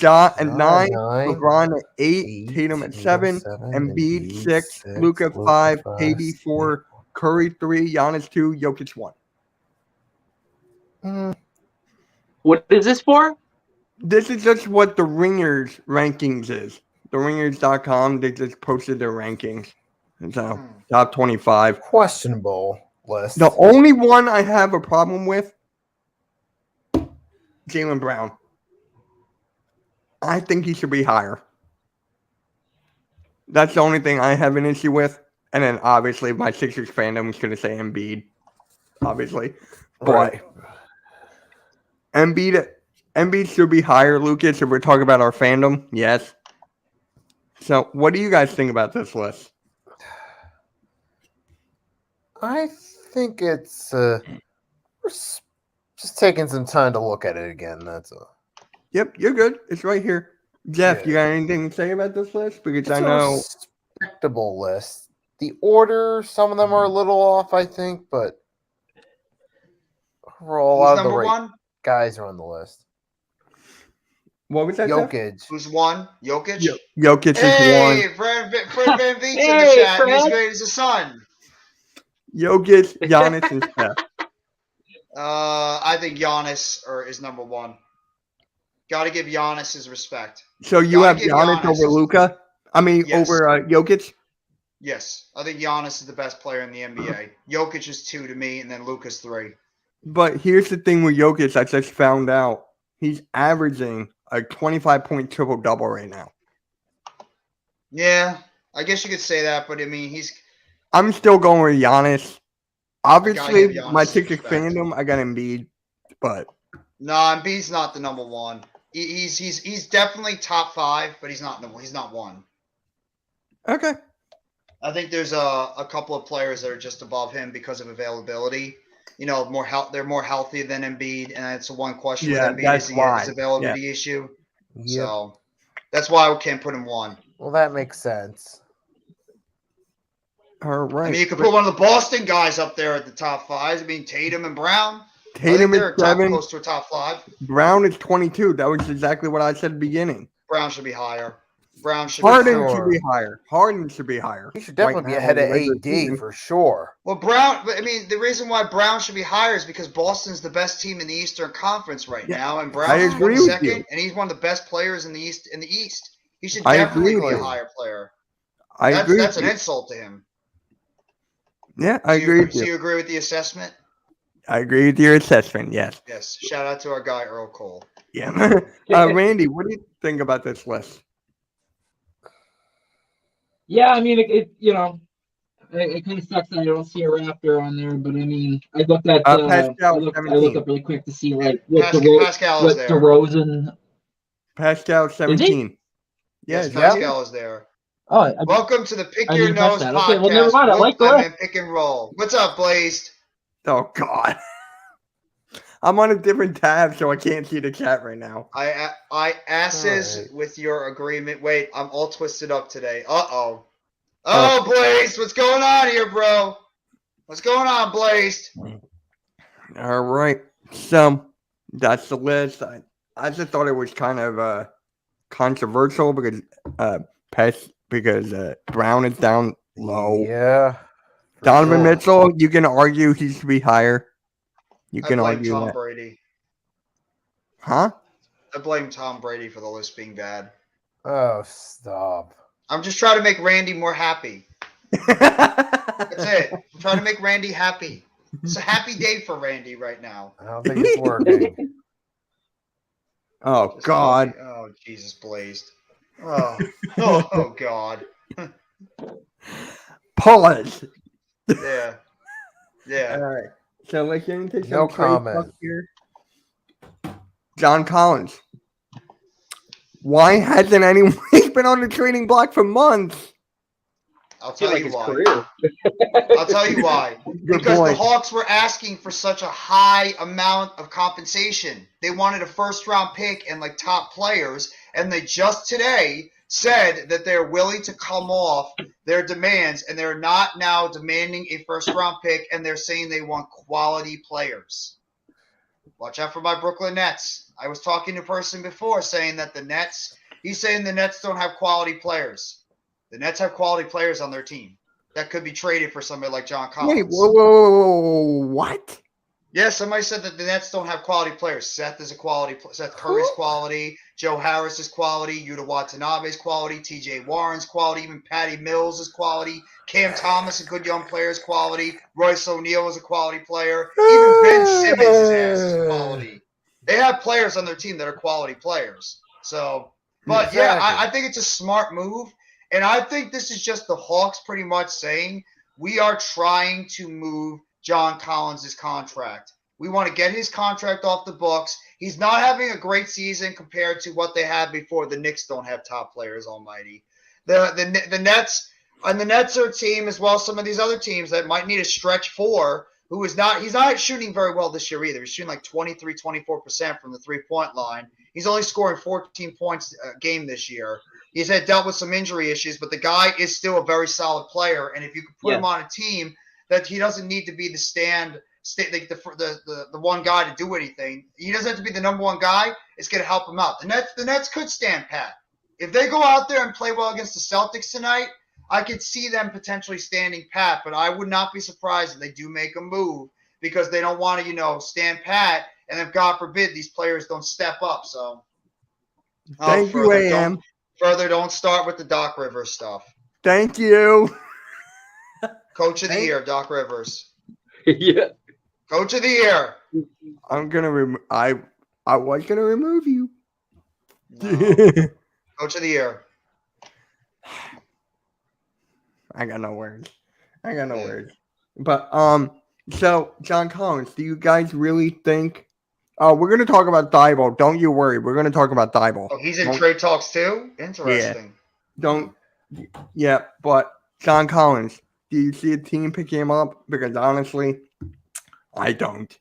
Speaker 4: Ja at 9. LeBron at 8. Tatum at 7. Embiid 6. Luka at 5. KD 4. Curry 3. Giannis 2. Jokic 1.
Speaker 6: What is this for?
Speaker 4: This is just what the Ringers rankings is. The Ringers.com, they just posted their rankings. So, top 25.
Speaker 7: Questionable list.
Speaker 4: The only one I have a problem with, Jaylen Brown. I think he should be higher. That's the only thing I have an issue with. And then obviously my Sixers fandom is going to say Embiid, obviously. But
Speaker 7: Right.
Speaker 4: Embiid should be higher, Lucas, if we're talking about our fandom. Yes. So what do you guys think about this list?
Speaker 7: I think it's just taking some time to look at it again. That's all.
Speaker 4: Yep, you're good. It's right here. Jeff,
Speaker 7: Yeah.
Speaker 4: you got anything to say about this list? Because
Speaker 7: It's
Speaker 4: I
Speaker 7: a
Speaker 4: know
Speaker 7: respectable list. The order, some of them are a little off, I think, but overall, a
Speaker 5: Who's
Speaker 7: lot of the
Speaker 5: number
Speaker 7: right
Speaker 5: one?
Speaker 7: guys are on the list.
Speaker 4: what was that? Jeff?
Speaker 7: Jokic.
Speaker 5: Who's one? Jokic?
Speaker 4: Jokic is
Speaker 5: Hey,
Speaker 4: one.
Speaker 5: Fred Van Vliet's in the
Speaker 6: Hey,
Speaker 5: chat. and He's
Speaker 6: Fred.
Speaker 5: great as a son.
Speaker 4: Jokic, Giannis, and Steph.
Speaker 5: I think Giannis is number one. Got to give Giannis his respect.
Speaker 4: So you
Speaker 5: Gotta
Speaker 4: have
Speaker 5: give
Speaker 4: Giannis
Speaker 5: Giannis
Speaker 4: over
Speaker 5: his-
Speaker 4: Luca? I mean,
Speaker 5: Yes.
Speaker 4: over Jokic?
Speaker 5: Yes, I think Giannis is the best player in the NBA. Jokic is 2 to me, and then Luka's 3.
Speaker 4: But here's the thing with Jokic, I just found out. He's averaging a 25-point triple-double right now.
Speaker 5: Yeah, I guess you could say that, but I mean,
Speaker 4: I'm still going with Giannis. Obviously,
Speaker 5: give Giannis
Speaker 4: my
Speaker 5: his
Speaker 4: Sixers
Speaker 5: respect.
Speaker 4: fandom, I got Embiid. But
Speaker 5: no, Embiid's not the number one. He's definitely top 5, but he's not one.
Speaker 4: okay.
Speaker 5: I think there's a couple of players that are just above him because of availability. You know, they're more healthy than Embiid, and it's the one question
Speaker 4: Yeah,
Speaker 5: with Embiid
Speaker 4: that's
Speaker 5: is
Speaker 4: why.
Speaker 5: his availability issue.
Speaker 7: Yeah.
Speaker 5: So that's why I can't put him one.
Speaker 7: Well, that makes sense.
Speaker 4: All right.
Speaker 5: I mean, you could put one of the Boston guys up there at the top 5. I mean, Tatum and Brown. I think
Speaker 4: Tatum
Speaker 5: they're
Speaker 4: is 7.
Speaker 5: close to a top 5.
Speaker 4: Brown is 22. That was exactly what I said at the beginning.
Speaker 5: Brown should be higher. Brown should
Speaker 4: Harden
Speaker 5: be higher.
Speaker 4: should be higher. Harden should be higher.
Speaker 7: He should definitely be
Speaker 4: now
Speaker 7: ahead
Speaker 4: in
Speaker 7: of
Speaker 4: the regular
Speaker 7: AD
Speaker 4: season.
Speaker 7: for sure.
Speaker 5: Well, I mean, the reason why Brown should be higher is because Boston's the best team in the Eastern Conference right
Speaker 4: Yeah,
Speaker 5: now, and
Speaker 4: I
Speaker 5: Brown's
Speaker 4: agree
Speaker 5: one
Speaker 4: with
Speaker 5: second,
Speaker 4: you.
Speaker 5: and he's one of the best players in the East. He should
Speaker 4: I
Speaker 5: definitely
Speaker 4: agree
Speaker 5: be a
Speaker 4: with you.
Speaker 5: higher player.
Speaker 4: I agree.
Speaker 5: That's
Speaker 4: with
Speaker 5: an
Speaker 4: you.
Speaker 5: insult to him.
Speaker 4: Yeah, I agree with
Speaker 5: So
Speaker 4: you.
Speaker 5: you agree with the assessment?
Speaker 4: I agree with your assessment. Yes.
Speaker 5: Yes. Shout out to our guy Earl Cole.
Speaker 4: Yeah. Randy, what do you think about this list?
Speaker 6: Yeah, I mean, it kind of sucks that I don't see a Raptor on there, but I mean, I looked at
Speaker 4: Pascal,
Speaker 6: I looked
Speaker 4: 17.
Speaker 6: up really quick to see like what
Speaker 5: Pascal is
Speaker 6: what
Speaker 5: there.
Speaker 6: DeRozan.
Speaker 4: Pascal 17.
Speaker 5: Yes,
Speaker 4: Yeah,
Speaker 5: Pascal is there.
Speaker 6: Oh, I,
Speaker 5: Welcome to the Pick
Speaker 6: I
Speaker 5: Your
Speaker 6: didn't catch
Speaker 5: Nose
Speaker 6: that.
Speaker 5: podcast.
Speaker 6: Okay, well, never mind. I like the
Speaker 5: I'm
Speaker 6: list.
Speaker 5: in pick and roll. What's up, Blazed?
Speaker 4: Oh God. I'm on a different tab, so I can't see the chat right now.
Speaker 5: I asses
Speaker 7: Alright.
Speaker 5: with your agreement. Wait, I'm all twisted up today. Oh, Blazed, what's going on here, bro? What's going on, Blazed?
Speaker 4: All right. So that's the list. I just thought it was kind of controversial because Brown is down low.
Speaker 7: Yeah. for
Speaker 4: Donovan
Speaker 7: sure.
Speaker 4: Mitchell, you can argue he should be higher. You
Speaker 5: I
Speaker 4: can
Speaker 5: blame
Speaker 4: argue
Speaker 5: Tom
Speaker 4: that.
Speaker 5: Brady.
Speaker 4: Huh?
Speaker 5: I blame Tom Brady for the list being bad.
Speaker 7: Oh, stop.
Speaker 5: I'm just trying to make Randy more happy. That's it. I'm trying to make Randy happy. It's a happy day for Randy right now.
Speaker 7: I don't think it's working.
Speaker 4: Oh God.
Speaker 5: Oh, Jesus, Blazed. Oh, God.
Speaker 4: Pause.
Speaker 5: Yeah. Yeah.
Speaker 4: All right. So let's get into some
Speaker 7: No
Speaker 4: trade
Speaker 7: comment.
Speaker 4: talk here. John Collins. Why hasn't anyone he's been on the trading block for months?
Speaker 5: I'll
Speaker 6: I feel
Speaker 5: tell
Speaker 6: like
Speaker 5: you
Speaker 6: his
Speaker 5: why.
Speaker 6: career.
Speaker 5: I'll tell you why.
Speaker 4: Good
Speaker 5: Because
Speaker 4: point.
Speaker 5: the Hawks were asking for such a high amount of compensation. They wanted a first-round pick and like top players, and they just today said that they're willing to come off their demands, and they're not now demanding a first-round pick, and they're saying they want quality players. Watch out for my Brooklyn Nets. I was talking to a person before saying that he's saying the Nets don't have quality players. The Nets have quality players on their team that could be traded for somebody like John Collins.
Speaker 4: Wait, whoa, what?
Speaker 5: Yeah, somebody said that the Nets don't have quality players. Seth is a quality. Seth Curry's quality. Joe Harris is quality. Yuta Watanabe's quality. T.J. Warren's quality. Even Patty Mills is quality. Cam Thomas, a good young player, is quality. Royce O'Neal is a quality player. Even Ben Simmons' ass is quality. They have players on their team that are quality players. So, but yeah, I think it's a smart move. And I think this is just the Hawks pretty much saying, we are trying to move John Collins' contract. We want to get his contract off the books. He's not having a great season compared to what they had before. The Knicks don't have top players, almighty. The Nets, and the Nets are a team as well as some of these other teams that might need a stretch four who is not – he's not shooting very well this year either. He's shooting like 23, 24% from the three-point line. He's only scoring 14 points a game this year. He's had dealt with some injury issues, but the guy is still a very solid player. And if you could put him on a team that he doesn't need to be the one guy to do anything. He doesn't have to be the number one guy. It's going to help him out. The Nets could stand pat. If they go out there and play well against the Celtics tonight, I could see them potentially standing pat, but I would not be surprised if they do make a move because they don't want to, stand pat, and if God forbid these players don't step up. So,
Speaker 4: Thank you, AM.
Speaker 5: Don't start with the Doc Rivers stuff.
Speaker 4: Thank you.
Speaker 5: Coach of the year, Doc Rivers.
Speaker 6: Yeah.
Speaker 5: Coach of the year.
Speaker 4: I'm gonna I was gonna remove you.
Speaker 5: No. Coach of the year.
Speaker 4: I got no words. But so John Collins, do you guys really think? We're gonna talk about Thibault. Don't you worry. We're gonna talk about Thibault.
Speaker 5: Oh, he's in trade talks too. Interesting.
Speaker 4: Yeah. But John Collins, do you see a team picking him up? Because honestly, I don't.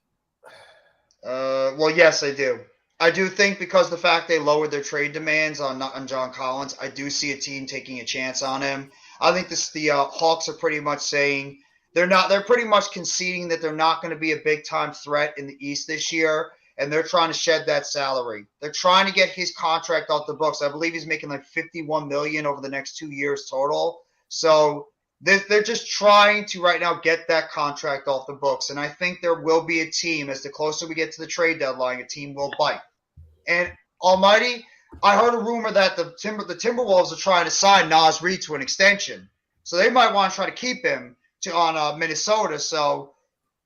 Speaker 5: Well, yes, I do. I do think because the fact they lowered their trade demands on John Collins, I do see a team taking a chance on him. I think the Hawks are pretty much saying they're pretty much conceding that they're not going to be a big time threat in the East this year, and they're trying to shed that salary. They're trying to get his contract off the books. I believe he's making like $51 million over the next 2 years total. So they're just trying to right now get that contract off the books, and I think there will be a team as the closer we get to the trade deadline, a team will bite. And almighty, I heard a rumor that the Timberwolves are trying to sign Naz Reid to an extension, so they might want to try to keep him on Minnesota. So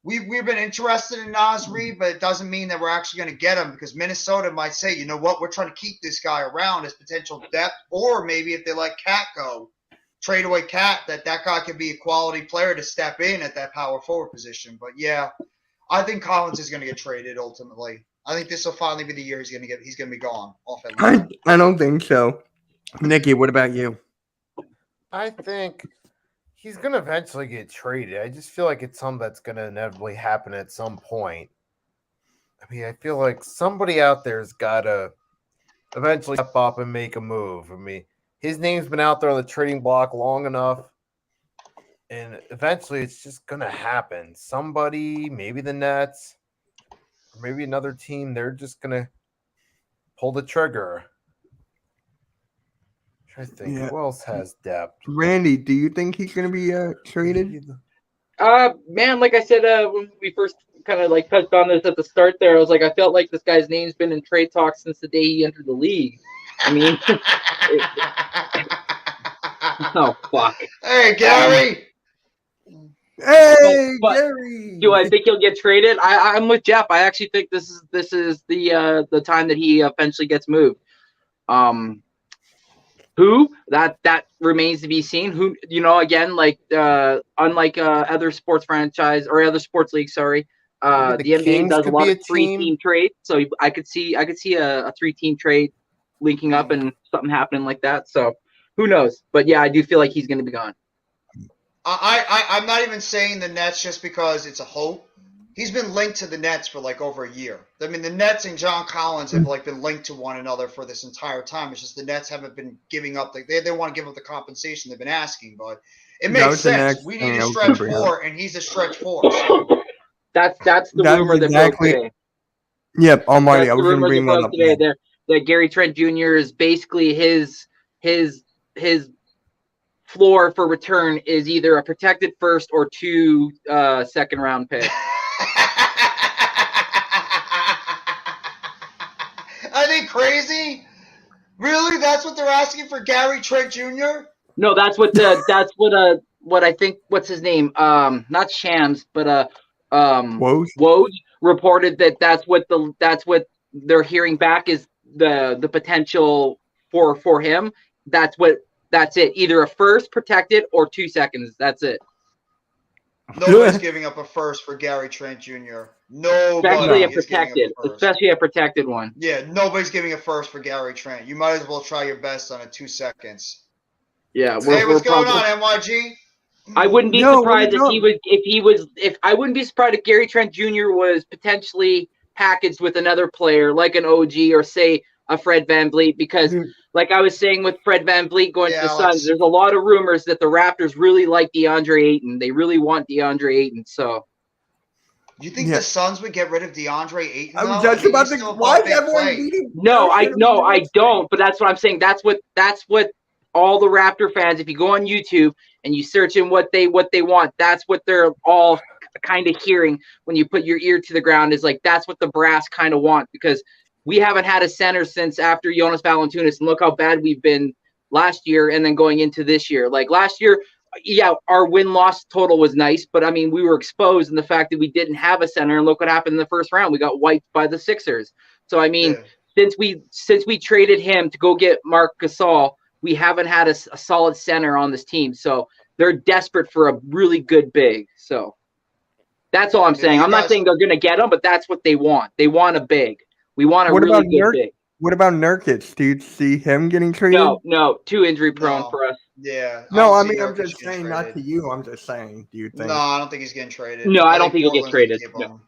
Speaker 5: we've been interested in Naz Reid, but it doesn't mean that we're actually going to get him because Minnesota might say, you know what, we're trying to keep this guy around as potential depth, or maybe if they let Cat go, trade away Cat, that guy could be a quality player to step in at that power forward position. But yeah, I think Collins is going to get traded ultimately. I think this will finally be the year he's going to be gone off Atlanta.
Speaker 4: I don't think so. Nikki, what about you?
Speaker 7: I think he's going to eventually get traded. I just feel like it's something that's going to inevitably happen at some point. I mean, I feel like somebody out there's got to eventually step up and make a move. I mean, his name's been out there on the trading block long enough, and eventually it's just going to happen. Somebody, maybe the Nets, or maybe another team, they're just going to pull the trigger. I think who else has depth?
Speaker 4: Randy, do you think he's going to be traded?
Speaker 6: Man, like I said, when we first kind of like touched on this at the start there, I was like, I felt like this guy's name's been in trade talks since the day he entered the league. I mean, oh fuck.
Speaker 5: Hey, Gary.
Speaker 6: But
Speaker 4: Gary.
Speaker 6: Do I think he'll get traded? I'm with Jeff. I actually think this is the time that he eventually gets moved. Who that remains to be seen. Who again, like unlike other sports franchise or other sports leagues, sorry, the NBA does a lot of 3-team trades. So I could see a 3-team trade linking up and something happening like that. So who knows? But yeah, I do feel like he's going to be gone.
Speaker 5: I'm not even saying the Nets just because it's a hope. He's been linked to the Nets for like over a year. I mean, the Nets and John Collins have like been linked to one another for this entire time. It's just the Nets haven't been giving up. They want to give up the compensation they've been asking, but it makes sense. We need a stretch four, and he's a stretch four. So.
Speaker 6: That's the rumor that broke today.
Speaker 4: Yep, almighty. I was going to bring that up
Speaker 6: today. That Gary Trent Jr. is basically his floor for return is either a protected first or 2 second round picks.
Speaker 5: Are they crazy? Really? That's what they're asking for Gary Trent Jr.?
Speaker 6: No, that's what I think. What's his name? Not Shams, but Woj reported that's what they're hearing back is the potential for him. That's what That's it. Either a first protected or 2 seconds. That's it.
Speaker 5: Nobody's giving up a first for Gary Trent Jr. Nobody
Speaker 6: Especially a protected one.
Speaker 5: Yeah, nobody's giving a first for Gary Trent. You might as well try your best on a 2 seconds.
Speaker 6: Yeah.
Speaker 5: Hey, what's going on, NYG?
Speaker 6: I wouldn't be surprised I wouldn't be surprised if Gary Trent Jr. was potentially packaged with another player like an OG or say a Fred VanVleet, because like I was saying with Fred VanVleet going to the Suns, there's a lot of rumors that the Raptors really like DeAndre Ayton. They really want DeAndre Ayton. So
Speaker 5: you think the Suns would get rid of DeAndre Ayton?
Speaker 4: I was just about to. Why is everyone beating?
Speaker 6: No, I don't. But that's what I'm saying. That's what all the Raptor fans, if you go on YouTube and you search in what they want, that's what they're all kind of hearing when you put your ear to the ground, is like that's what the brass kind of want, because we haven't had a center since after Jonas Valanciunas, and look how bad we've been last year and then going into this year. Like last year, yeah, our win-loss total was nice, but I mean, we were exposed in the fact that we didn't have a center, and look what happened in the first round. We got wiped by the Sixers. So I mean, since we traded him to go get Marc Gasol, we haven't had a solid center on this team. So they're desperate for a really good big. So that's all I'm saying. I'm not saying they're going to get him, but that's what they want. They want a big. We want a really good big.
Speaker 4: What about Nurkic? Do you see him getting traded?
Speaker 6: No, too injury prone for us.
Speaker 5: Yeah.
Speaker 4: No, I mean, I'm just saying, not to you. I'm just saying, do you think?
Speaker 5: No, I don't think he's getting traded.
Speaker 6: No, I don't think he'll get traded. No.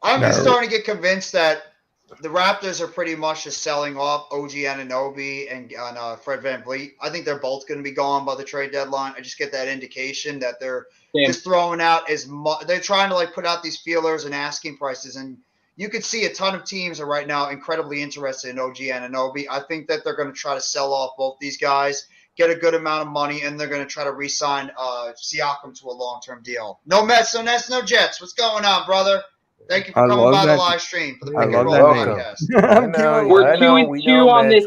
Speaker 5: I'm just starting to get convinced that the Raptors are pretty much just selling off OG Anunoby and Fred VanVleet. I think they're both going to be gone by the trade deadline. I just get that indication that they're just throwing out as much. They're trying to like put out these feelers and asking prices, and you could see a ton of teams are right now incredibly interested in OG Anunoby. I think that they're going to try to sell off both these guys, get a good amount of money, and they're going to try to re-sign Siakam to a long-term deal. No Mets, no Nets, no Jets. What's going on, brother? Thank you for coming by the live stream for the Pick and Roll podcast.
Speaker 6: We're 2-2 on this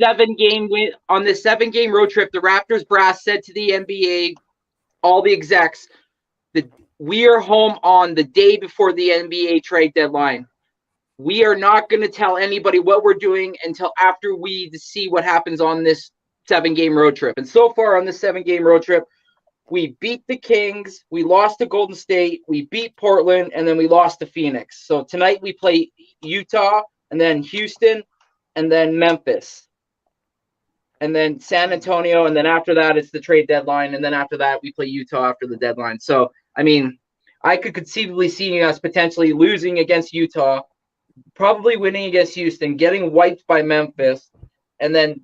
Speaker 6: 7-game win on this 7-game road trip. The Raptors brass said to the NBA, all the execs, that we are home on the day before the NBA trade deadline. We are not going to tell anybody what we're doing until after we see what happens on this 7-game road trip. And so far on this 7-game road trip, we beat the Kings, we lost to Golden State, we beat Portland, and then we lost to Phoenix. So tonight we play Utah, and then Houston, and then Memphis, and then San Antonio, and then after that it's the trade deadline, and then after that we play Utah after the deadline. So, I mean, I could conceivably see us potentially losing against Utah, probably winning against Houston, getting wiped by Memphis, and then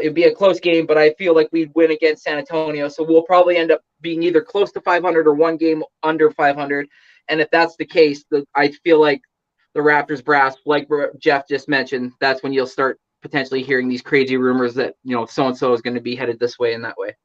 Speaker 6: it'd be a close game, but I feel like we'd win against San Antonio. So we'll probably end up being either close to 500 or one game under 500. And if that's the case, I feel like the Raptors brass, like Jeff just mentioned, that's when you'll start potentially hearing these crazy rumors that, so-and-so is going to be headed this way and that way.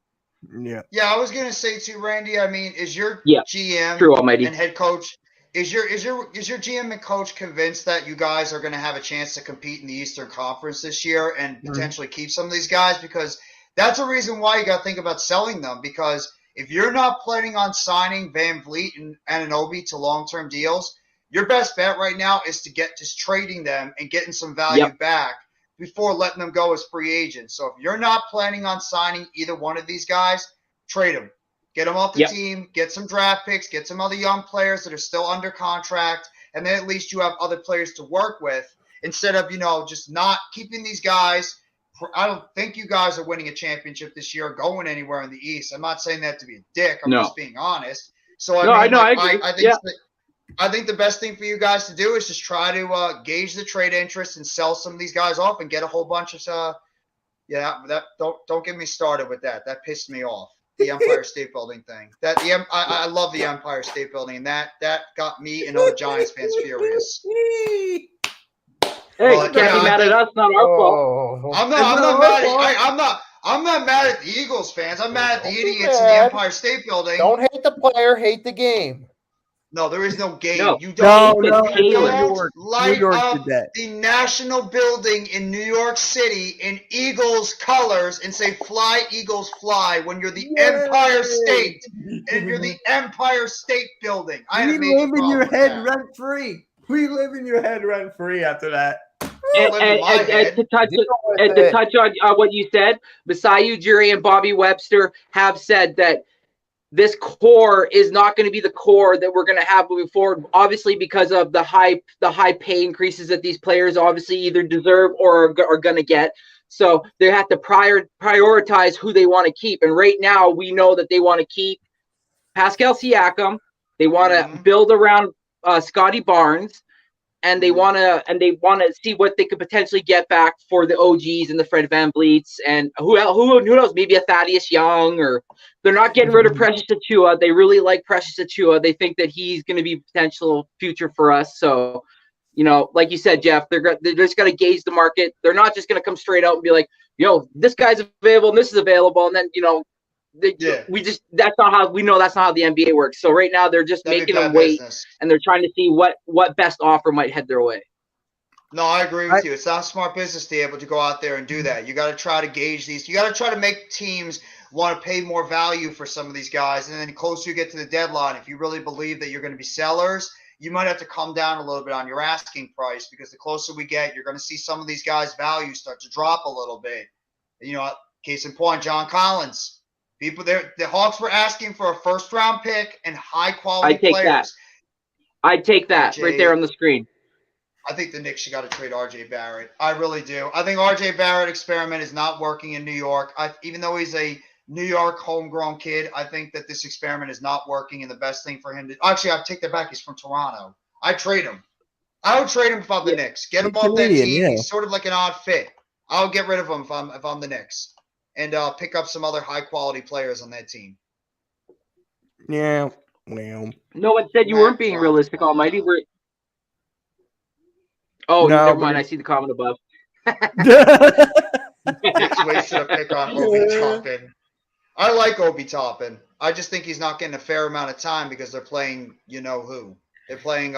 Speaker 4: Yeah.
Speaker 5: Yeah, I was going to say too, Randy, I mean, is your GM and head coach, is your GM and coach convinced that you guys are going to have a chance to compete in the Eastern Conference this year and potentially keep some of these guys? Because that's a reason why you got to think about selling them. Because if you're not planning on signing VanVleet and Anunoby to long-term deals, your best bet right now is to get just trading them and getting some value back before letting them go as free agents. So if you're not planning on signing either one of these guys, trade them. Get them off the team, get some draft picks, get some other young players that are still under contract, and then at least you have other players to work with instead of, just not keeping these guys. I don't think you guys are winning a championship this year or going anywhere in the East. I'm not saying that to be a dick. I'm just being honest. So, I think the best thing for you guys to do is just try to gauge the trade interest and sell some of these guys off and get a whole bunch of don't get me started with that. That pissed me off. The Empire State Building thing. I love the Empire State Building, and that got me and other Giants fans furious.
Speaker 6: Hey, you can't be mad at us, not our fault.
Speaker 5: I'm not mad at the Eagles fans. I'm mad at the idiots in the Empire State Building.
Speaker 7: Don't hate the player, hate the game.
Speaker 5: No, there is no game.
Speaker 6: No.
Speaker 5: You don't
Speaker 4: New York
Speaker 5: up
Speaker 4: did that.
Speaker 5: the national building in New York City in Eagles colors and say "Fly, Eagles, fly" when you're the Empire State and you're the Empire State Building.
Speaker 4: We live in your head rent free. We live in your head rent free after that.
Speaker 6: and,
Speaker 5: live in my
Speaker 6: and
Speaker 5: head.
Speaker 6: to touch
Speaker 7: Deal with
Speaker 6: and to
Speaker 7: it.
Speaker 6: touch on what you said, Masai Ujiri and Bobby Webster have said that this core is not going to be the core that we're going to have moving forward. Obviously, because of the high pay increases that these players obviously either deserve or are going to get. So they have to prioritize who they want to keep. And right now, we know that they want to keep Pascal Siakam. They want to build around Scotty Barnes. And they want to see what they could potentially get back for the OGs and the Fred VanVleets and who knows, maybe a Thaddeus Young, or they're not getting rid of Precious Achiuwa. They really like Precious Achiuwa. They think that he's going to be potential future for us. So, like you said, Jeff, they're just going to gauge the market. They're not just going to come straight out and be like, this guy's available and this is available, and then that's not how the NBA works. So right now they're just making them wait, and they're trying to see what best offer might head their way.
Speaker 5: No, I agree with you. It's not smart business to be able to go out there and do that. You got to try to gauge these. You got to try to make teams want to pay more value for some of these guys. And then the closer you get to the deadline, if you really believe that you're going to be sellers, you might have to come down a little bit on your asking price, because the closer we get, you're going to see some of these guys' values start to drop a little bit. Case in point, John Collins. The Hawks were asking for a first-round pick and high-quality players.
Speaker 6: I'd take that right there on the screen.
Speaker 5: I think the Knicks got to trade R.J. Barrett. I really do. I think R.J. Barrett experiment is not working in New York. Even though he's a New York homegrown kid, I think that this experiment is not working, and the best thing for him to – actually, I take that back. He's from Toronto. I'd trade him. I would trade him if I'm the Knicks. Get him off that team. Yeah. He's sort of like an odd fit. I'll get rid of him if I'm the Knicks. And pick up some other high-quality players on that team.
Speaker 4: Yeah, well.
Speaker 6: No one said you weren't being realistic, Almighty. Never mind. I see the comment above.
Speaker 5: Knicks wasted a pick on Obi Toppin. I like Obi Toppin. I just think he's not getting a fair amount of time because they're playing who. They're playing,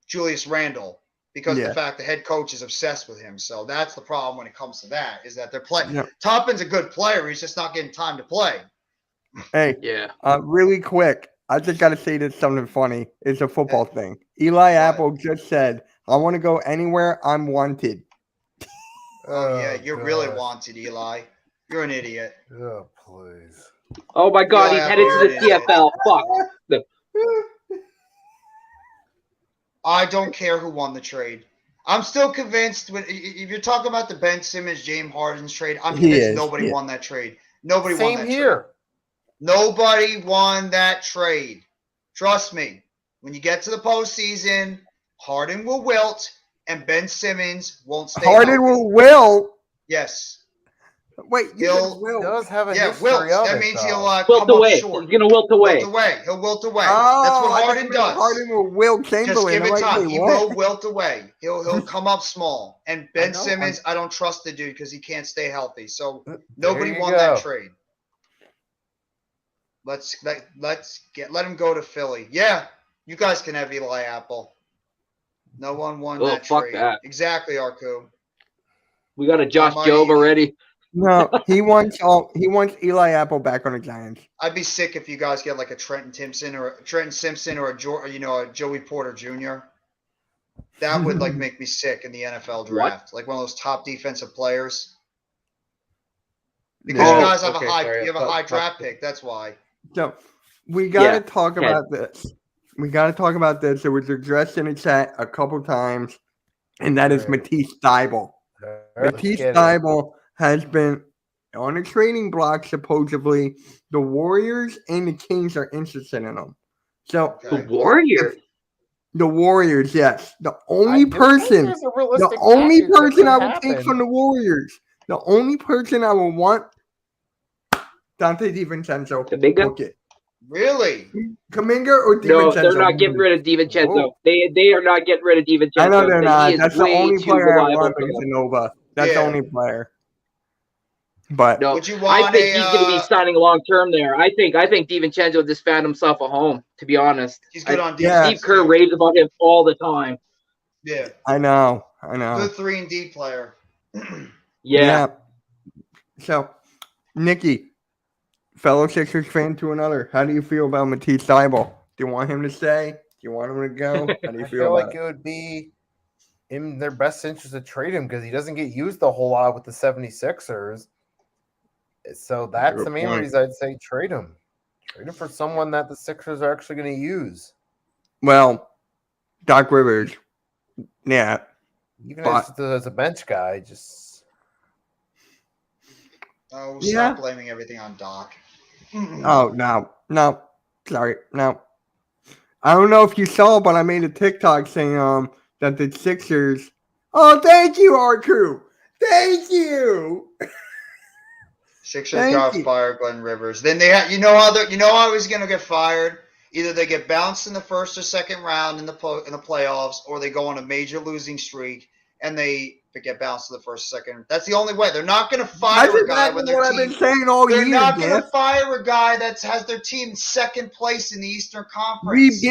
Speaker 5: Julius Randle. Because of the fact the head coach is obsessed with him. So that's the problem when it comes to that, is that they're playing. Yeah. Toppin's a good player. He's just not getting time to play.
Speaker 4: Hey, really quick. I just got to say this something funny. It's a football thing. Eli Apple just said, I want to go anywhere I'm wanted.
Speaker 5: Oh, yeah. You're really wanted, Eli. You're an idiot.
Speaker 7: Oh, please.
Speaker 6: Oh, my God. He's headed to the CFL. Fuck.
Speaker 5: I don't care who won the trade. I'm still convinced if you're talking about the Ben Simmons, James Harden's trade, I'm convinced nobody won that trade. Nobody won that trade. Nobody won that trade. Trust me. When you get to the postseason, Harden will wilt and Ben Simmons won't stay
Speaker 4: Harden
Speaker 5: healthy.
Speaker 4: will wilt?
Speaker 5: Yes.
Speaker 4: Wait,
Speaker 7: he does have a history
Speaker 5: wilt.
Speaker 7: Of
Speaker 5: that
Speaker 7: it,
Speaker 5: means
Speaker 7: though.
Speaker 5: he'll
Speaker 6: wilt
Speaker 5: come
Speaker 6: away.
Speaker 5: up short.
Speaker 6: He's going to wilt away.
Speaker 5: He'll wilt away.
Speaker 4: Oh,
Speaker 5: that's what Harden does.
Speaker 4: Harden will wilt Chamberlain.
Speaker 5: Just give it time. He will wilt away. He'll come up small. And Ben Simmons, I don't trust the dude because he can't stay healthy. So nobody won that trade. Let him go to Philly. Yeah, you guys can have Eli Apple. No one won that trade.
Speaker 6: That.
Speaker 5: Exactly, Arku.
Speaker 6: We got a Josh Jobe already.
Speaker 4: No, he wants Eli Apple back on the Giants.
Speaker 5: I'd be sick if you guys get like a Trenton Simpson or a Joey Porter Jr. That would make me sick in the NFL draft. Like one of those top defensive players. Because you guys have a high draft pick. That's why.
Speaker 4: So we got to talk about this. We got to talk about this. It was addressed in the chat a couple times, and that is Matisse Thybulle. Matisse Thybulle has been on a trading block, supposedly. The Warriors and the Kings are interested in him. So
Speaker 6: the Warriors?
Speaker 4: The Warriors, yes. The only person I would take from the Warriors, the only person I would want, Dante DiVincenzo.
Speaker 6: The big guy?
Speaker 5: Really?
Speaker 4: Kuminga or DiVincenzo?
Speaker 6: No, they're not getting rid of DiVincenzo. They are not getting rid of DiVincenzo.
Speaker 4: I know they're not. That's the only player I want because of Nova. That's the only player. But
Speaker 6: no, I think he's going to be signing long term there. I think DiVincenzo just found himself a home. To be honest,
Speaker 5: he's good on defense.
Speaker 6: Steve Kerr raves about him all the time.
Speaker 5: Yeah,
Speaker 4: I know.
Speaker 5: Good 3-and-D player.
Speaker 4: Yeah. So, Nikki, fellow Sixers fan to another. How do you feel about Matisse Thybulle? Do you want him to stay? Do you want him to go? How do you feel about
Speaker 7: it would be in their best interest to trade him because he doesn't get used a whole lot with the 76ers. So that's the main reason I'd say trade him. Trade him for someone that the Sixers are actually going to use.
Speaker 4: Well, Doc Rivers, yeah.
Speaker 7: Even as a bench guy, just...
Speaker 5: Oh, stop blaming everything on Doc.
Speaker 4: Oh, no. Sorry, no. I don't know if you saw, but I made a TikTok saying that the Sixers... Oh, thank you, Arku. Thank you.
Speaker 5: Sixers got fired Glenn Rivers. Then they had, you know how he's gonna get fired. Either they get bounced in the first or second round in the playoffs, or they go on a major losing streak and they get bounced in the first, second. That's the only way. They're not gonna fire a guy when their team. I've been saying all year. They're not gonna fire a guy that has their team second place in the Eastern Conference.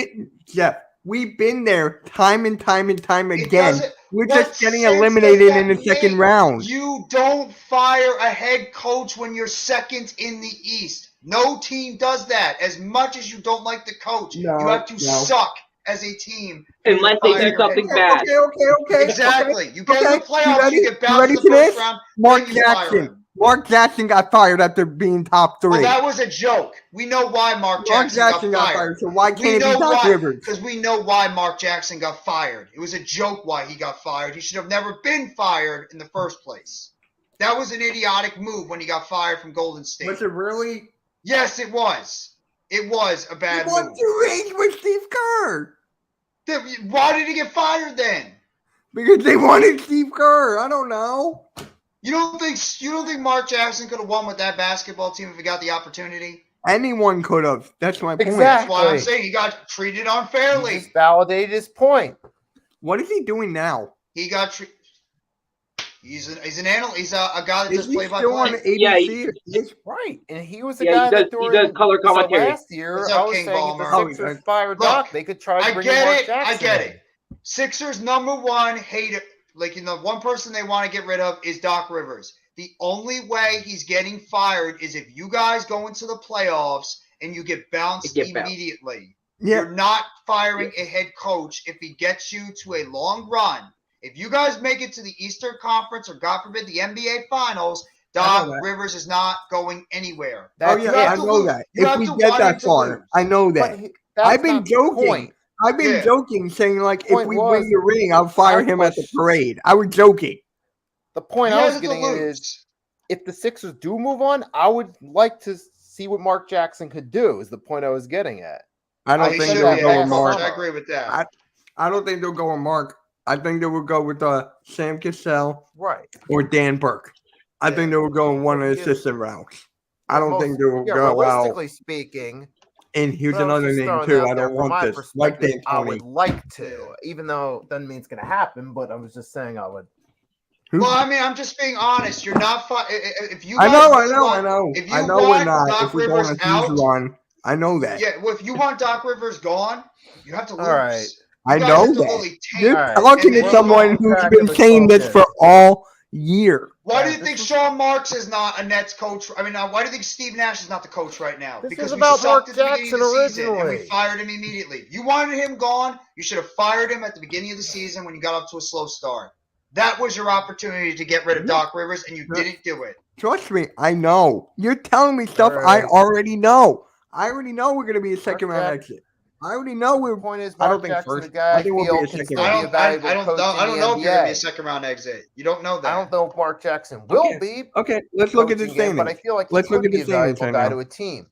Speaker 4: We've been there time and time again. We're just getting eliminated in the second round.
Speaker 5: You don't fire a head coach when you're second in the East. No team does that. As much as you don't like the coach, you have to suck as a team.
Speaker 6: Unless they do something bad.
Speaker 4: Okay.
Speaker 5: Exactly. You get in the playoffs, you get bounced in the first round.
Speaker 4: Mark Jackson got fired after being top 3.
Speaker 5: Well, that was a joke. We know why Mark Jackson got fired.
Speaker 4: So why can't it be Doc Rivers?
Speaker 5: Because we know why Mark Jackson got fired. It was a joke why he got fired. He should have never been fired in the first place. That was an idiotic move when he got fired from Golden State.
Speaker 4: Was it really?
Speaker 5: Yes, it was. It was a bad move.
Speaker 4: He won 2 rings with Steve Kerr.
Speaker 5: Why did he get fired then?
Speaker 4: Because they wanted Steve Kerr. I don't know.
Speaker 5: You don't think Mark Jackson could have won with that basketball team if he got the opportunity?
Speaker 4: Anyone could have. That's my point.
Speaker 7: Exactly.
Speaker 5: That's why I'm saying he got treated unfairly.
Speaker 7: He just validated his point.
Speaker 4: What is he doing now?
Speaker 5: He got treated. He's an analyst. He's a guy that does play-by-play.
Speaker 6: Yeah,
Speaker 7: he's right. And he was the
Speaker 6: guy
Speaker 7: that
Speaker 6: he does color commentary.
Speaker 7: Last year, I was saying if the Sixers fired Doc, they could try to bring Mark Jackson.
Speaker 5: I get it. Sixers number one hater, one person they want to get rid of is Doc Rivers. The only way he's getting fired is if you guys go into the playoffs and you get bounced immediately. Yeah. You're not firing a head coach if he gets you to a long run. If you guys make it to the Eastern Conference or, God forbid, the NBA Finals, Doc Rivers is not going anywhere.
Speaker 4: I know that. If we get that far, I know that. I've been joking. I've been joking, saying, if we win the ring, I'll fire him at the parade. I was joking.
Speaker 7: The point I was getting at is, if the Sixers do move on, I would like to see what Mark Jackson could do, is the point I was getting at.
Speaker 4: I don't think they'll go with Mark.
Speaker 5: I agree with that.
Speaker 4: I don't think they'll go with Mark. I think they will go with Sam Cassell or Dan Burke. I think they will go in one of the assistant routes. I don't think they will go
Speaker 7: realistically speaking.
Speaker 4: And here's another name too. I don't want this. Like D'Antoni.
Speaker 7: I would like to, even though it doesn't mean it's going to happen. But I was just saying I would.
Speaker 5: Well, I mean, I'm just being honest. You're not. If you.
Speaker 4: I know. If you I know we're not. Doc if we're going a season run, I know that.
Speaker 5: Yeah. Well, if you want Doc Rivers gone, you have to lose.
Speaker 7: All right.
Speaker 4: I know that. You're talking to someone who's been saying this for all year.
Speaker 5: Why do you think Sean Marks is not a Nets coach? I mean, why do you think Steve Nash is not the coach right now?
Speaker 7: Because we sucked at the beginning of the season
Speaker 5: and we fired him immediately. You wanted him gone. You should have fired him at the beginning of the season when you got off to a slow start. That was your opportunity to get rid of Doc Rivers, and you didn't do it.
Speaker 4: Trust me, I know. You're telling me stuff I already know. I already know we're going to be a second round exit. I already know we're.
Speaker 7: The point is,
Speaker 4: I don't think first.
Speaker 7: I think
Speaker 4: we'll be a second round.
Speaker 5: I don't know if you're going to be a second round exit. You don't know that.
Speaker 7: I don't know if Mark Jackson will be.
Speaker 4: Okay, let's look at the standings.
Speaker 7: But I feel like let's look at the standings guy to a team.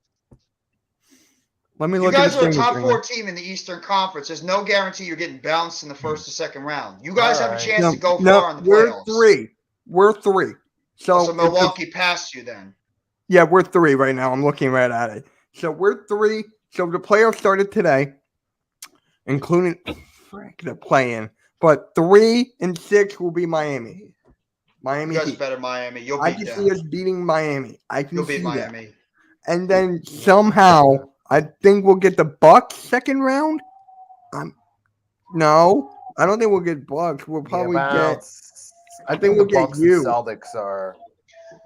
Speaker 4: Let me look at the standings.
Speaker 5: You guys are a top 4 team in the Eastern Conference. There's no guarantee you're getting bounced in the first or second round. You guys have a chance to go far in the playoffs.
Speaker 4: We're 3.
Speaker 5: So Milwaukee passed you then.
Speaker 4: Yeah, we're 3 right now. I'm looking right at it. So we're 3. So the playoffs started today, including the play-in. But 3 and 6 will be Miami. Miami.
Speaker 5: You guys better Miami. You'll beat them.
Speaker 4: I can see us beating Miami.
Speaker 5: You'll beat Miami.
Speaker 4: And then somehow, I think we'll get the Bucks second round. No, I don't think we'll get Bucks. We'll probably get. I think we'll get you.
Speaker 7: Celtics are.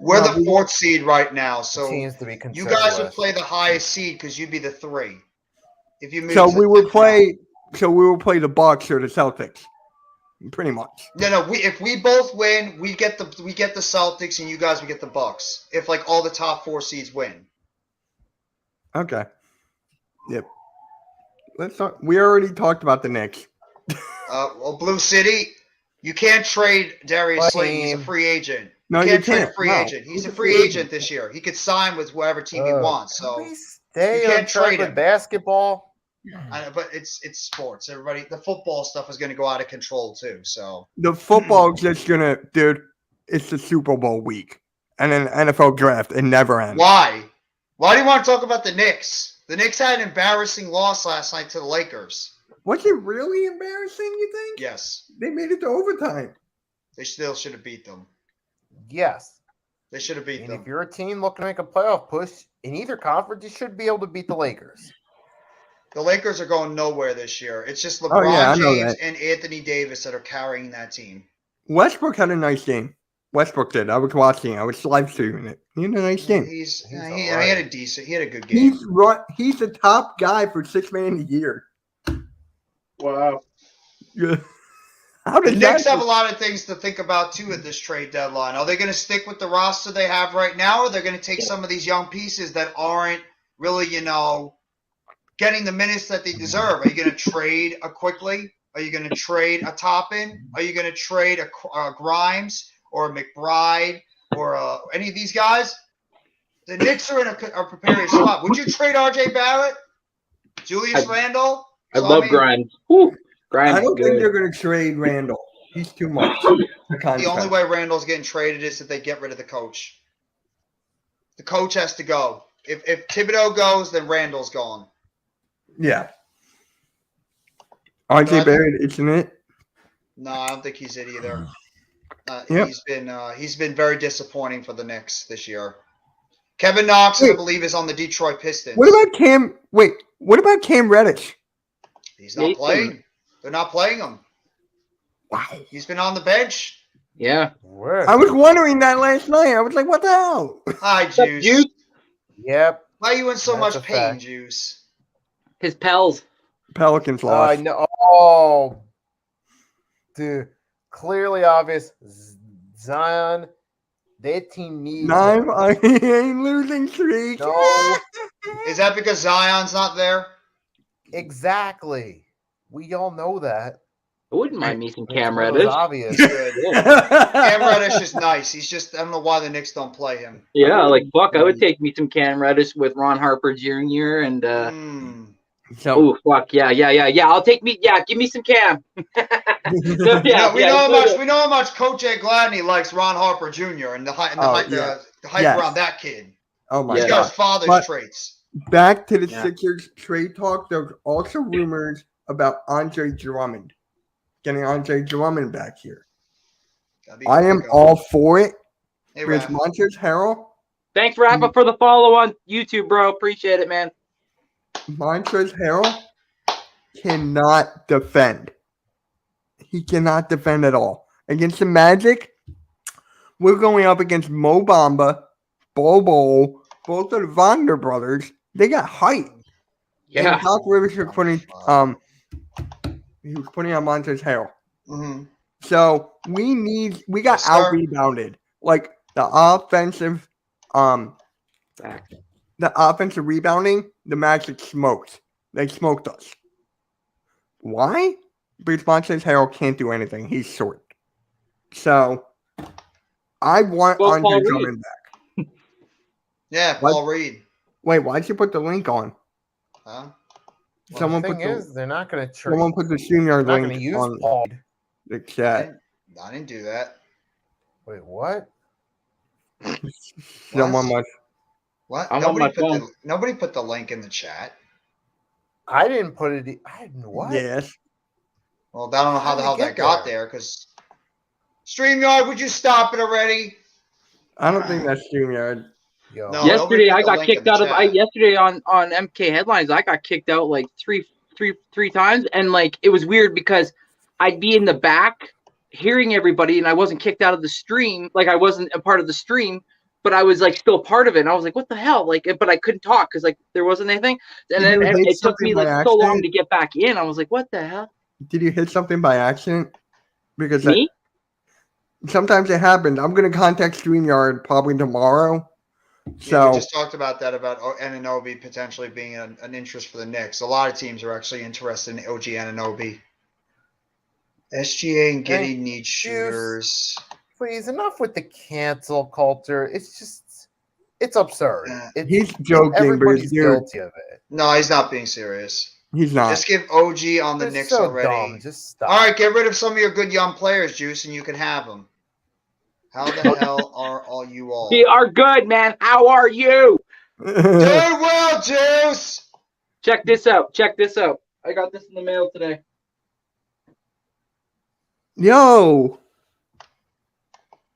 Speaker 5: We're the 4th seed right now, so
Speaker 7: seems to be
Speaker 5: you guys would play the highest seed because you'd be the 3. If you move
Speaker 4: we will play the Bucks or the Celtics. pretty much.
Speaker 5: No. If we both win, we get the Celtics, and you guys we get the Bucks. If like all the top 4 seeds win.
Speaker 4: Okay. Yep. Let's talk. We already talked about the Knicks.
Speaker 5: Well, Blue City, you can't trade Darius Slayton. He's a free agent.
Speaker 4: No,
Speaker 5: you
Speaker 4: you
Speaker 5: can't trade a
Speaker 4: can't.
Speaker 5: free
Speaker 4: No.
Speaker 5: agent. He's a free agent this year. He could sign with whatever team he wants. So,
Speaker 7: Can we stay
Speaker 5: you can't
Speaker 7: on track
Speaker 5: trade
Speaker 7: with
Speaker 5: him.
Speaker 7: basketball.
Speaker 5: but it's sports. Everybody, the football stuff is going to go out of control too. So
Speaker 4: The football's just gonna, dude. It's the Super Bowl week and an NFL draft. It never ends.
Speaker 5: why? Why do you want to talk about the Knicks? The Knicks had an embarrassing loss last night to the Lakers.
Speaker 4: Was it really embarrassing? You think?
Speaker 5: Yes,
Speaker 4: They made it to overtime.
Speaker 5: they still should have beat them.
Speaker 7: Yes.
Speaker 5: They should have beat
Speaker 7: And
Speaker 5: them.
Speaker 7: if you're a team looking to make a playoff push in either conference, you should be able to beat the Lakers.
Speaker 5: The Lakers are going nowhere this year. It's just
Speaker 4: Oh,
Speaker 5: LeBron
Speaker 4: yeah, I know
Speaker 5: James
Speaker 4: that.
Speaker 5: and Anthony Davis that are carrying that team.
Speaker 4: Westbrook had a nice game. Westbrook did. I was watching. I was live streaming it. He had a nice game.
Speaker 5: He
Speaker 7: all
Speaker 5: had
Speaker 7: right.
Speaker 5: he had a good game.
Speaker 4: He's the top guy for 6 man of the year.
Speaker 6: Wow.
Speaker 4: Yeah. How
Speaker 5: The
Speaker 4: did
Speaker 5: Knicks
Speaker 4: that?
Speaker 5: have a lot of things to think about too at this trade deadline. Are they going to stick with the roster they have right now, or they're going to take some of these young pieces that aren't really, getting the minutes that they deserve? Are you going to trade a Quickly? Are you going to trade a Toppin? Are you going to trade a Grimes or a McBride or any of these guys? The Knicks are in a precarious spot. Would you trade R.J. Barrett, Julius Randle?
Speaker 6: I
Speaker 5: So,
Speaker 6: love
Speaker 5: mean,
Speaker 6: Grimes. Whew. Grimes
Speaker 4: I
Speaker 6: is
Speaker 4: don't think
Speaker 6: good.
Speaker 4: they're going to trade Randall. He's too much.
Speaker 5: The only way Randall's getting traded is if they get rid of the coach. The coach has to go. If Thibodeau goes, then Randall's gone.
Speaker 4: Yeah. RJ
Speaker 5: But-
Speaker 4: Barrett, isn't it?
Speaker 5: No, I don't think he's it either.
Speaker 4: Yep.
Speaker 5: He's been very disappointing for the Knicks this year. Kevin Knox, I
Speaker 4: Wait.
Speaker 5: believe, is on the Detroit Pistons.
Speaker 4: What about Cam? Wait, what about Cam Reddish?
Speaker 5: He's not
Speaker 6: Nathan.
Speaker 5: playing. They're not playing him.
Speaker 4: Wow.
Speaker 5: He's been on the bench.
Speaker 6: Yeah.
Speaker 7: Where?
Speaker 4: I was wondering that last night. I was like, what the hell?
Speaker 5: Hi, Juice.
Speaker 6: Juice?
Speaker 7: Yep.
Speaker 5: Why are you in so
Speaker 7: That's
Speaker 5: much
Speaker 7: a
Speaker 5: pain,
Speaker 7: fact.
Speaker 5: Juice?
Speaker 6: His pals.
Speaker 4: Pelicans
Speaker 7: I
Speaker 4: lost.
Speaker 7: know. Oh, dude. Clearly obvious. Zion. That team needs.
Speaker 4: Nine,
Speaker 7: him.
Speaker 4: I ain't losing streak.
Speaker 7: No.
Speaker 5: Is that because Zion's not there?
Speaker 7: Exactly. We all know that.
Speaker 6: I wouldn't mind me some
Speaker 7: It's
Speaker 6: Cam
Speaker 7: one of those
Speaker 6: Reddish.
Speaker 7: obvious.
Speaker 5: Good. Cam Reddish is nice. He's just, I don't know why the Knicks don't play him.
Speaker 6: Yeah, like fuck, I would take me some Cam Reddish with Ron Harper Jr. and
Speaker 4: So,
Speaker 6: oh fuck yeah. I'll take me. Yeah, give me some Cam.
Speaker 5: We know how much Coach Ed Gladney likes Ron Harper Jr. and the hype
Speaker 4: Yes.
Speaker 5: around that kid.
Speaker 4: oh my
Speaker 5: He's
Speaker 6: Yeah.
Speaker 5: got
Speaker 4: god.
Speaker 5: his father's
Speaker 4: But-
Speaker 5: traits.
Speaker 4: Back to the
Speaker 6: Yeah.
Speaker 4: Sixers trade talk. There's also rumors about Andre Drummond. Getting Andre Drummond back here.
Speaker 5: That'd be
Speaker 4: I am
Speaker 5: good.
Speaker 4: all for it.
Speaker 5: Hey,
Speaker 4: Chris
Speaker 5: Raph.
Speaker 4: Montrezl Harrell.
Speaker 6: Thanks, Rafa, for the follow on YouTube, bro. Appreciate it, man.
Speaker 4: Montrezl Harrell cannot defend. He cannot defend at all. Against the Magic, we're going up against Mo Bamba, Bobo, both of the Wagner brothers. They got height.
Speaker 6: Yeah.
Speaker 4: And Doc Rivers was putting he was putting on Montrezl Harrell.
Speaker 5: Mhm.
Speaker 4: So we got
Speaker 5: Yes, sir.
Speaker 4: out rebounded. Like the offensive
Speaker 6: Fact.
Speaker 4: rebounding, the Magic smoked. They smoked us. Why? Because Montrezl Harrell can't do anything. He's short. So I want
Speaker 6: Well,
Speaker 4: Andre
Speaker 6: Paul Reed.
Speaker 4: Drummond back.
Speaker 5: Yeah,
Speaker 4: What?
Speaker 5: Paul Reed.
Speaker 4: Wait, why'd you put the link on?
Speaker 5: Huh?
Speaker 7: Well,
Speaker 4: Someone
Speaker 7: the
Speaker 4: put
Speaker 7: thing
Speaker 4: the
Speaker 7: is, they're not going to trade.
Speaker 4: someone put the senior
Speaker 7: They're not going
Speaker 4: link
Speaker 7: to use
Speaker 4: on
Speaker 7: Paul.
Speaker 4: the
Speaker 5: I
Speaker 4: chat.
Speaker 5: didn't do that.
Speaker 7: Wait, what?
Speaker 4: Someone must.
Speaker 5: What?
Speaker 6: I'm on my phone.
Speaker 5: Nobody put the link in the chat.
Speaker 7: I didn't put it. I didn't what?
Speaker 4: Yes.
Speaker 5: Well, I don't know how
Speaker 7: How
Speaker 5: the
Speaker 7: did
Speaker 5: hell
Speaker 7: it get
Speaker 5: that got there because StreamYard, would you stop it already?
Speaker 4: I don't think that's StreamYard.
Speaker 7: Yo.
Speaker 5: No.
Speaker 6: Yesterday,
Speaker 5: nobody put
Speaker 6: I
Speaker 5: the
Speaker 6: got
Speaker 5: link in
Speaker 6: kicked
Speaker 5: the
Speaker 6: out of.
Speaker 5: chat.
Speaker 6: Yesterday on MK headlines, I got kicked out like three times, and like it was weird because I'd be in the back hearing everybody, and I wasn't kicked out of the stream. Like I wasn't a part of the stream, but I was like still part of it. And I was like, what the hell? Like, but I couldn't talk because like there wasn't anything. And
Speaker 4: Did
Speaker 6: then
Speaker 4: you hit
Speaker 6: it took
Speaker 4: something
Speaker 6: me
Speaker 4: by
Speaker 6: like so long
Speaker 4: accident?
Speaker 6: to get back in. I was like, what the hell?
Speaker 4: Did you hit something by accident? because
Speaker 6: Me?
Speaker 4: sometimes it happens. I'm gonna contact StreamYard probably tomorrow.
Speaker 5: Yeah,
Speaker 4: So
Speaker 5: we just talked about that about Anunoby potentially being an interest for the Knicks. A lot of teams are actually interested in OG Anunoby. SGA and Giddy need shooters.
Speaker 7: Please, enough with the cancel culture. It's absurd.
Speaker 5: Uh,
Speaker 4: he's joking, but
Speaker 7: Everybody's
Speaker 4: dude,
Speaker 7: guilty of it.
Speaker 5: No, he's not being serious.
Speaker 4: he's not.
Speaker 5: Just give OG on the
Speaker 7: They're
Speaker 5: Knicks
Speaker 7: so
Speaker 5: already.
Speaker 7: dumb. Just stop.
Speaker 5: All right, get rid of some of your good young players, Juice, and you can have them. How the hell are all you all?
Speaker 6: We are good, man. How are you?
Speaker 5: Doing well, Juice.
Speaker 6: Check this out. Check this out. I got this in the mail today.
Speaker 4: Yo,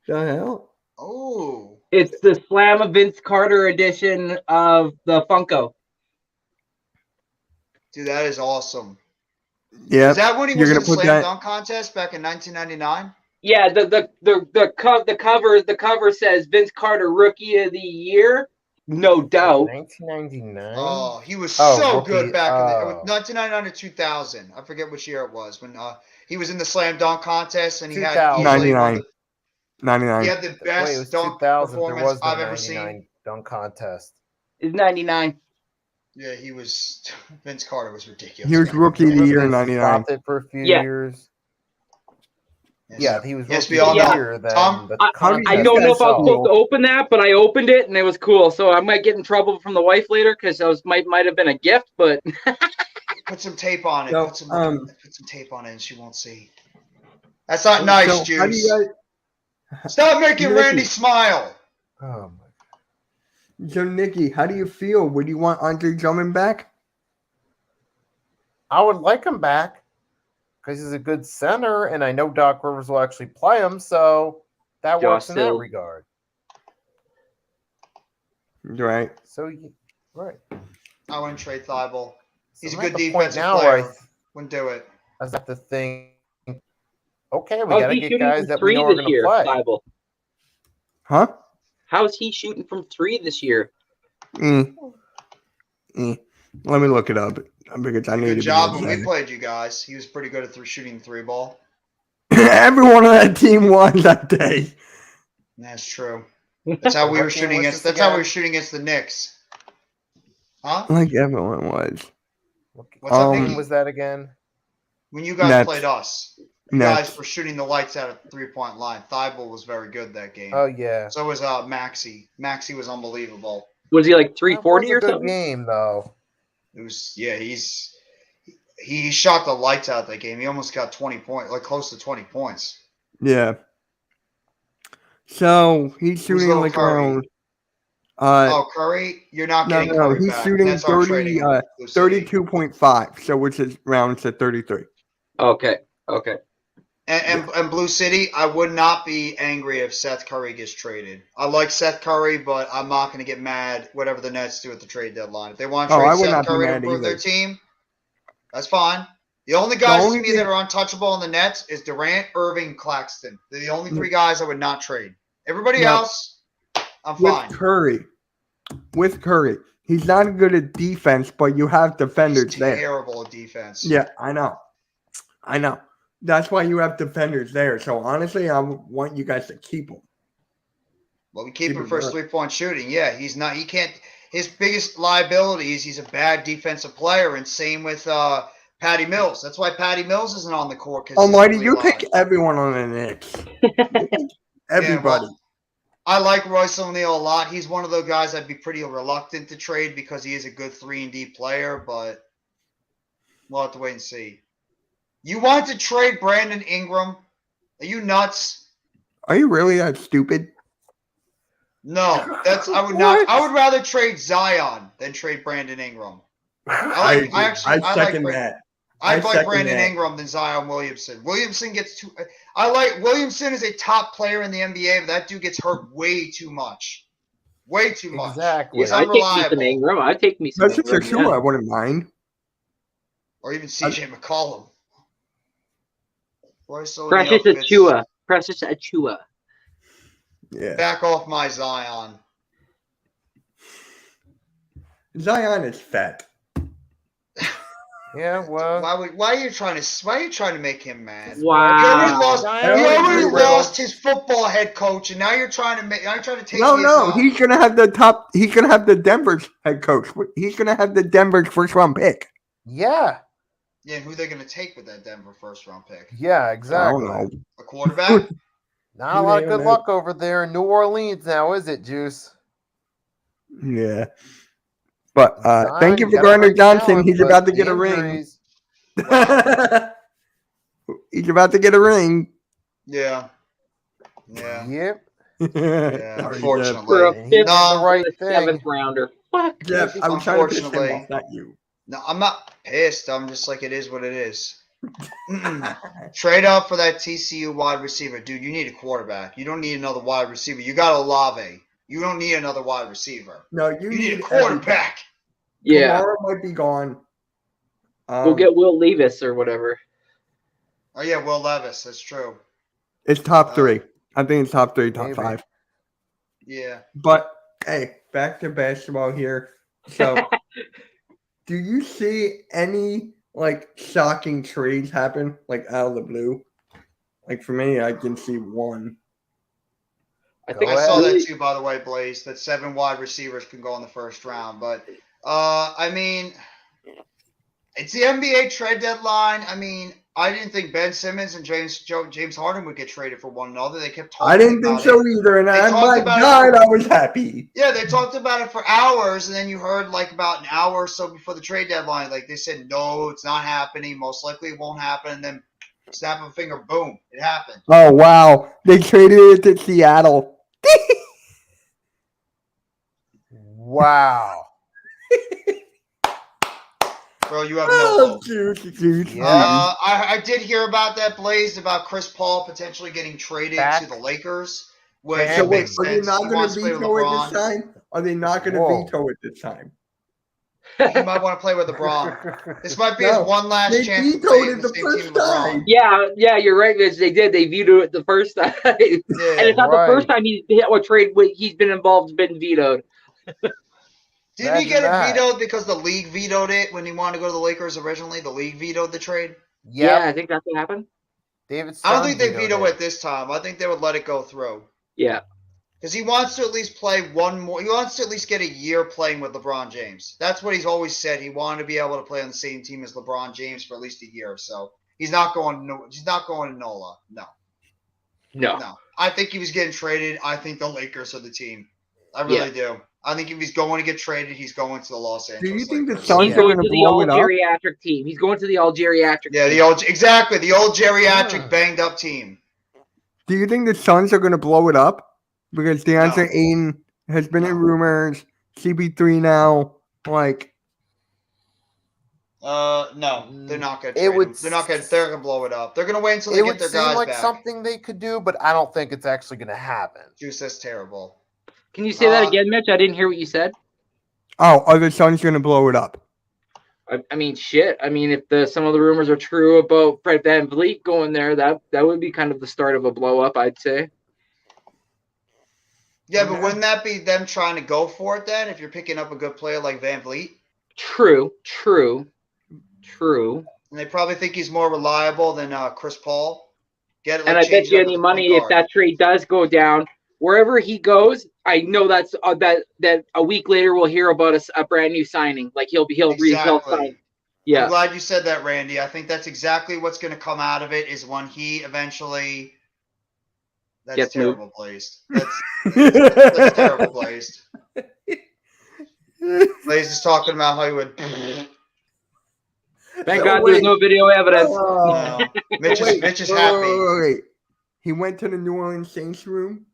Speaker 4: the hell?
Speaker 5: Oh,
Speaker 6: It's the Slam of Vince Carter edition of the Funko.
Speaker 5: dude, that is awesome.
Speaker 4: Yeah,
Speaker 5: Is that when he
Speaker 4: You're
Speaker 5: was in
Speaker 4: gonna
Speaker 5: the
Speaker 4: put
Speaker 5: slam
Speaker 4: that-
Speaker 5: dunk contest back in 1999?
Speaker 6: Yeah, the cover says Vince Carter Rookie of the Year. No doubt.
Speaker 7: 1999.
Speaker 5: Oh, he was
Speaker 7: Oh,
Speaker 5: so
Speaker 7: rookie,
Speaker 5: good back in
Speaker 7: oh.
Speaker 5: 1999 to 2000. I forget which year it was when he was in the slam dunk contest and he had
Speaker 7: 2000.
Speaker 5: easily
Speaker 4: 99. 99.
Speaker 5: he had the
Speaker 7: Wait, it
Speaker 5: best
Speaker 7: was
Speaker 5: dunk
Speaker 7: 2000. There
Speaker 5: performance
Speaker 7: was no
Speaker 5: I've ever
Speaker 7: 99
Speaker 5: seen.
Speaker 7: dunk contest.
Speaker 6: It's 99.
Speaker 5: Yeah, he was. Vince Carter was ridiculous.
Speaker 4: He was
Speaker 5: back
Speaker 4: rookie of the
Speaker 7: Remember
Speaker 4: year in
Speaker 7: they
Speaker 4: 99.
Speaker 7: stopped it for a few
Speaker 6: Yeah.
Speaker 7: years.
Speaker 5: then.
Speaker 7: Yeah, he was
Speaker 5: Yes,
Speaker 7: rookie
Speaker 5: we all
Speaker 7: of the
Speaker 6: know.
Speaker 7: year. Then
Speaker 5: Tom,
Speaker 7: the
Speaker 4: how do you
Speaker 6: I
Speaker 7: contest
Speaker 6: don't know if I was
Speaker 7: itself-
Speaker 6: supposed to open that, but I opened it and it was cool. So I might get in trouble from the wife later because it might have been a gift, but
Speaker 5: Put some tape on it.
Speaker 4: So,
Speaker 5: put some tape on it, and she won't see. That's not
Speaker 4: So,
Speaker 5: nice,
Speaker 4: how do
Speaker 5: Juice.
Speaker 4: you
Speaker 5: Stop making
Speaker 4: Nikki.
Speaker 5: Randy smile.
Speaker 7: Oh my!
Speaker 4: So, Nikki, how do you feel? Would you want Andre Drummond back?
Speaker 7: I would like him back because he's a good center, and I know Doc Rivers will actually play him, so that works in that
Speaker 6: Hill.
Speaker 7: regard.
Speaker 4: Right.
Speaker 7: So, right.
Speaker 5: I wouldn't trade Thibault. He's
Speaker 7: So
Speaker 5: a
Speaker 7: I'm at
Speaker 5: good
Speaker 7: the point
Speaker 5: defensive
Speaker 7: now where
Speaker 5: player. Wouldn't do it.
Speaker 7: I have to think. Okay, we
Speaker 6: how's
Speaker 7: gotta
Speaker 6: he
Speaker 7: get
Speaker 6: shooting
Speaker 7: guys
Speaker 6: from
Speaker 7: that we
Speaker 6: three
Speaker 7: know are
Speaker 6: this
Speaker 7: going
Speaker 6: year,
Speaker 7: to play.
Speaker 6: Bible?
Speaker 4: Huh?
Speaker 6: How's he shooting from three this year?
Speaker 4: Mm. Mm. Let me look it up because I need
Speaker 5: Good
Speaker 4: to
Speaker 5: job
Speaker 4: be
Speaker 5: when we
Speaker 4: excited.
Speaker 5: played you guys. He was pretty good at shooting three ball.
Speaker 4: Everyone on that team won that day.
Speaker 5: That's true. That's how we
Speaker 7: What
Speaker 5: were
Speaker 7: game
Speaker 5: shooting
Speaker 7: was
Speaker 5: against.
Speaker 7: this
Speaker 5: That's how we
Speaker 7: again?
Speaker 5: were shooting against the Knicks. Huh?
Speaker 4: Like everyone was.
Speaker 5: What's up,
Speaker 7: What
Speaker 5: Nicky?
Speaker 7: game was that again?
Speaker 5: When you guys
Speaker 4: Nets.
Speaker 5: played us, you
Speaker 4: Nets.
Speaker 5: guys were shooting the lights out at 3-point line. Thibault was very good that game.
Speaker 7: Oh yeah,
Speaker 5: So was Maxi. Maxi was unbelievable.
Speaker 6: Was he like
Speaker 7: That
Speaker 6: 340
Speaker 7: was a
Speaker 6: or
Speaker 7: good
Speaker 6: something?
Speaker 7: game though.
Speaker 5: It was he shot the lights out that game. He almost got 20 points, like close to 20 points.
Speaker 4: Yeah. So he's shooting
Speaker 5: little
Speaker 4: like
Speaker 5: Curry?
Speaker 4: around
Speaker 5: Oh, Curry, you're not
Speaker 4: no,
Speaker 5: getting
Speaker 4: no,
Speaker 5: Curry
Speaker 4: he's
Speaker 5: back.
Speaker 4: shooting
Speaker 5: That's our
Speaker 4: 30,
Speaker 5: trading him. Blue City.
Speaker 4: 32.5, so which is rounds to 33.
Speaker 6: Okay.
Speaker 5: And Blue City, I would not be angry if Seth Curry gets traded. I like Seth Curry, but I'm not going to get mad whatever the Nets do at the trade deadline. If they want to
Speaker 4: Oh,
Speaker 5: trade
Speaker 4: I would
Speaker 5: Seth
Speaker 4: not be
Speaker 5: Curry to
Speaker 4: mad
Speaker 5: improve their
Speaker 4: either.
Speaker 5: team, that's fine. The only guys
Speaker 4: only
Speaker 5: to me
Speaker 4: thing-
Speaker 5: that are untouchable on the Nets is Durant, Irving, Claxton. They're the only three guys I would not trade. Everybody
Speaker 4: Now,
Speaker 5: else, I'm
Speaker 4: With
Speaker 5: fine.
Speaker 4: Curry, he's not good at defense, but you have defenders
Speaker 5: He's
Speaker 4: there.
Speaker 5: terrible at defense.
Speaker 4: Yeah, I know. That's why you have defenders there. So honestly, I want you guys to keep him.
Speaker 5: Well, we keep
Speaker 4: Keep
Speaker 5: him
Speaker 4: it
Speaker 5: for his
Speaker 4: going.
Speaker 5: 3-point shooting. Yeah, he's not. He can't. His biggest liability is he's a bad defensive player, and same with Patty Mills. That's why Patty Mills isn't on the court.
Speaker 4: Oh, why do you pick everyone on the Knicks? Everybody.
Speaker 5: well, I like Royce O'Neal a lot. He's one of those guys I'd be pretty reluctant to trade because he is a good 3-and-D player, but we'll have to wait and see. You want to trade Brandon Ingram? Are you nuts?
Speaker 4: Are you really that stupid?
Speaker 5: No, I would not. I would rather trade Zion than trade Brandon Ingram. I like
Speaker 4: second
Speaker 5: Brandon.
Speaker 4: that.
Speaker 5: I
Speaker 4: I
Speaker 5: like
Speaker 4: second
Speaker 5: Brandon
Speaker 4: that.
Speaker 5: Ingram than Zion Williamson. Williamson gets too. I like Williamson is a top player in the NBA, but that dude gets hurt way too much. Way too much.
Speaker 7: Exactly.
Speaker 5: He's
Speaker 6: I'd take me some
Speaker 5: unreliable.
Speaker 6: Ingram. I'd take me some
Speaker 4: That's just
Speaker 6: Ingram.
Speaker 4: true.
Speaker 6: Yeah.
Speaker 4: I wouldn't mind.
Speaker 5: Or even CJ McCollum. Royce O'Neal
Speaker 6: Precious
Speaker 5: fits-
Speaker 6: Achua. Precious Achua.
Speaker 4: Yeah.
Speaker 5: Back off my Zion.
Speaker 4: Zion is fat.
Speaker 7: Yeah, well,
Speaker 5: Why are you trying to make him mad?
Speaker 6: Wow.
Speaker 5: He already lost his football head coach, and now you're trying to take his.
Speaker 4: No, he's gonna have He's gonna have the Denver's head coach. He's gonna have the Denver's first round pick.
Speaker 7: yeah,
Speaker 5: Yeah, who they're gonna take with that Denver first round pick?
Speaker 7: yeah,
Speaker 4: I
Speaker 7: exactly.
Speaker 4: don't know.
Speaker 5: A quarterback?
Speaker 7: Not a lot of good
Speaker 4: Yeah,
Speaker 7: luck over there in New Orleans now, is it, Juice?
Speaker 4: Yeah. But
Speaker 7: Zion,
Speaker 4: thank you for
Speaker 7: got a
Speaker 4: Gardner
Speaker 7: great
Speaker 4: Johnson.
Speaker 7: talent,
Speaker 4: He's
Speaker 7: but
Speaker 4: about to get
Speaker 7: the
Speaker 4: a ring.
Speaker 7: injuries-
Speaker 4: He's about to get a ring.
Speaker 5: Yeah. Yeah.
Speaker 7: Yep.
Speaker 5: Yeah.
Speaker 4: Sorry,
Speaker 5: Unfortunately.
Speaker 6: For a
Speaker 7: He
Speaker 6: fifth
Speaker 7: did
Speaker 5: No,
Speaker 7: the right
Speaker 6: or a
Speaker 7: thing.
Speaker 6: seventh rounder. Fuck.
Speaker 4: Jeff, I was trying to piss him
Speaker 5: Unfortunately.
Speaker 4: off, not you.
Speaker 5: No, I'm not pissed. I'm just like, it is what it is. Trade up for that TCU wide receiver. Dude, you need a quarterback. You don't need another wide receiver. You got Olave. You don't need another wide receiver.
Speaker 4: No,
Speaker 5: You need a quarterback.
Speaker 6: Yeah.
Speaker 4: Kamara might be gone.
Speaker 6: We'll get Will Levis or whatever.
Speaker 5: Oh, yeah, Will Levis. That's true.
Speaker 4: It's top three. I think it's top three, top
Speaker 7: Maybe.
Speaker 4: five.
Speaker 5: Yeah.
Speaker 4: But hey, back to basketball here. So, do you see any like shocking trades happen like out of the blue? Like for me, I can see one.
Speaker 6: I think
Speaker 5: I
Speaker 7: Go
Speaker 5: saw
Speaker 7: ahead.
Speaker 5: that too, by the way, Blaze, that 7 wide receivers can go in the first round. But, I mean, it's the NBA trade deadline. I mean, I didn't think Ben Simmons and James Harden would get traded for one another. They kept talking
Speaker 4: I didn't think
Speaker 5: about
Speaker 4: so
Speaker 5: it.
Speaker 4: either, and
Speaker 5: They
Speaker 4: my
Speaker 5: talked about it
Speaker 4: God,
Speaker 5: for-
Speaker 4: I was happy.
Speaker 5: Yeah, they talked about it for hours, and then you heard like about an hour or so before the trade deadline, like they said, no, it's not happening. Most likely it won't happen. And then snap of a finger, boom, it happened.
Speaker 4: Oh wow, they traded it to Seattle.
Speaker 7: Wow.
Speaker 5: Bro, you have no
Speaker 4: Oh,
Speaker 5: hope.
Speaker 4: juice.
Speaker 7: Yeah.
Speaker 5: I did hear about that, Blaze, about Chris Paul potentially getting traded
Speaker 7: Back.
Speaker 5: to the Lakers, which
Speaker 7: So
Speaker 4: So
Speaker 7: wait,
Speaker 5: makes
Speaker 4: are they
Speaker 5: sense.
Speaker 4: not
Speaker 5: He
Speaker 4: going
Speaker 5: wants
Speaker 4: to
Speaker 5: to play with
Speaker 4: veto it
Speaker 5: LeBron.
Speaker 4: this time? Are they not going to
Speaker 7: Whoa.
Speaker 4: veto it this time?
Speaker 5: He might want to play with LeBron. This might be his
Speaker 4: No,
Speaker 5: one last
Speaker 4: they
Speaker 5: chance to
Speaker 4: vetoed
Speaker 5: play
Speaker 4: it
Speaker 5: in the
Speaker 4: the
Speaker 5: same
Speaker 4: first
Speaker 5: team with LeBron.
Speaker 4: time.
Speaker 6: Yeah, you're right, Mitch. They did. They vetoed it the first time. And
Speaker 5: Yeah.
Speaker 6: it's not
Speaker 7: Right.
Speaker 6: the first time he's been involved, been vetoed.
Speaker 5: Didn't he get
Speaker 7: Imagine
Speaker 5: it
Speaker 7: that.
Speaker 5: vetoed because the league vetoed it when he wanted to go to the Lakers originally? The league vetoed the trade?
Speaker 6: Yeah,
Speaker 7: Yep.
Speaker 6: I think that's what happened.
Speaker 7: David
Speaker 5: I don't
Speaker 7: Stern
Speaker 5: think they
Speaker 7: vetoed
Speaker 5: veto it this time. I think they would let it go through.
Speaker 6: Yeah.
Speaker 5: Because he wants to at least play one more. He wants to at least get a year playing with LeBron James. That's what he's always said. He wanted to be able to play on the same team as LeBron James for at least a year. So he's not going. He's not going to NOLA. No. I think he was getting traded. I think the Lakers are the team. I really do. I think if he's going to get traded, he's going to the Los Angeles.
Speaker 4: Do you think the
Speaker 5: Lakers.
Speaker 4: Suns
Speaker 6: He's
Speaker 4: are
Speaker 6: going
Speaker 4: going
Speaker 6: to
Speaker 4: to
Speaker 6: the
Speaker 4: blow
Speaker 6: all
Speaker 4: it up?
Speaker 6: geriatric team. He's going to the all geriatric
Speaker 5: Yeah,
Speaker 6: team.
Speaker 5: the old geriatric banged up team.
Speaker 4: Do you think the Suns are going to blow it up? Because DeAndre Ayton has been in rumors. CP3 now, like.
Speaker 5: No, they're not going to.
Speaker 7: It would-
Speaker 5: They're not going. They're going to blow it up. They're going to wait until they
Speaker 7: It
Speaker 5: get
Speaker 7: would
Speaker 5: their
Speaker 7: seem
Speaker 5: guys
Speaker 7: like
Speaker 5: back.
Speaker 7: something they could do, but I don't think it's actually going to happen.
Speaker 5: Juice, that's terrible.
Speaker 6: Can you say that again, Mitch? I didn't hear what you said.
Speaker 4: Oh, are the Suns going to blow it up?
Speaker 6: I mean, shit. I mean, if some of the rumors are true about Fred VanVleet going there, that would be kind of the start of a blow up, I'd say.
Speaker 5: Yeah, but wouldn't that be them trying to go for it then? If you're picking up a good player like Van Vliet,
Speaker 6: True.
Speaker 5: and they probably think he's more reliable than Chris Paul. Get it?
Speaker 6: And
Speaker 5: like,
Speaker 6: I bet
Speaker 5: change it
Speaker 6: you
Speaker 5: up
Speaker 6: any
Speaker 5: with
Speaker 6: money
Speaker 5: point
Speaker 6: if
Speaker 5: guard.
Speaker 6: that trade does go down, wherever he goes, I know that's that a week later we'll hear about a brand new signing. Like he'll
Speaker 5: Exactly.
Speaker 6: sign. Yeah.
Speaker 5: I'm glad you said that, Randy. I think that's exactly what's going to come out of it is when he eventually. That's
Speaker 6: Gets moved.
Speaker 5: terrible, Blazed. That's terrible, Blazed. Blaze is talking about how he would.
Speaker 6: Thank
Speaker 4: So
Speaker 6: God
Speaker 4: wait.
Speaker 6: there's no video evidence.
Speaker 5: No. Mitch is happy.
Speaker 4: Wait. He went to the New Orleans Saints room.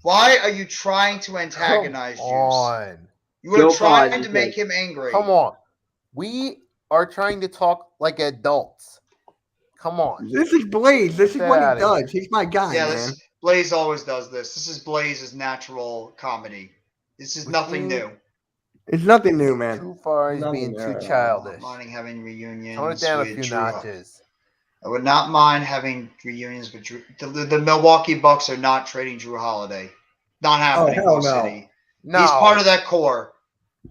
Speaker 5: Why are you trying to antagonize
Speaker 7: Come
Speaker 5: Juice?
Speaker 7: on.
Speaker 5: You are
Speaker 6: Go
Speaker 5: trying
Speaker 6: pause,
Speaker 5: to
Speaker 6: you
Speaker 5: make
Speaker 6: said.
Speaker 5: him angry.
Speaker 7: Come on. We are trying to talk like adults. Come on.
Speaker 4: This is Blaze. This is
Speaker 7: Get
Speaker 4: what he
Speaker 7: outta here.
Speaker 4: does. He's my guy,
Speaker 5: Yeah,
Speaker 4: man.
Speaker 5: Blaze always does this. This is Blaze's natural comedy. This is nothing new.
Speaker 4: It's nothing new, man.
Speaker 7: Too far as
Speaker 4: Nothing
Speaker 7: being too
Speaker 4: there.
Speaker 7: childish.
Speaker 5: Minding having reunions.
Speaker 7: Tone it down a
Speaker 5: with
Speaker 7: few
Speaker 5: Drew.
Speaker 7: notches.
Speaker 5: I would not mind having reunions with Drew. The Milwaukee Bucks are not trading Drew Holiday. Not happening.
Speaker 4: hell
Speaker 5: Buck
Speaker 4: no.
Speaker 5: City.
Speaker 7: No.
Speaker 5: He's part of that core.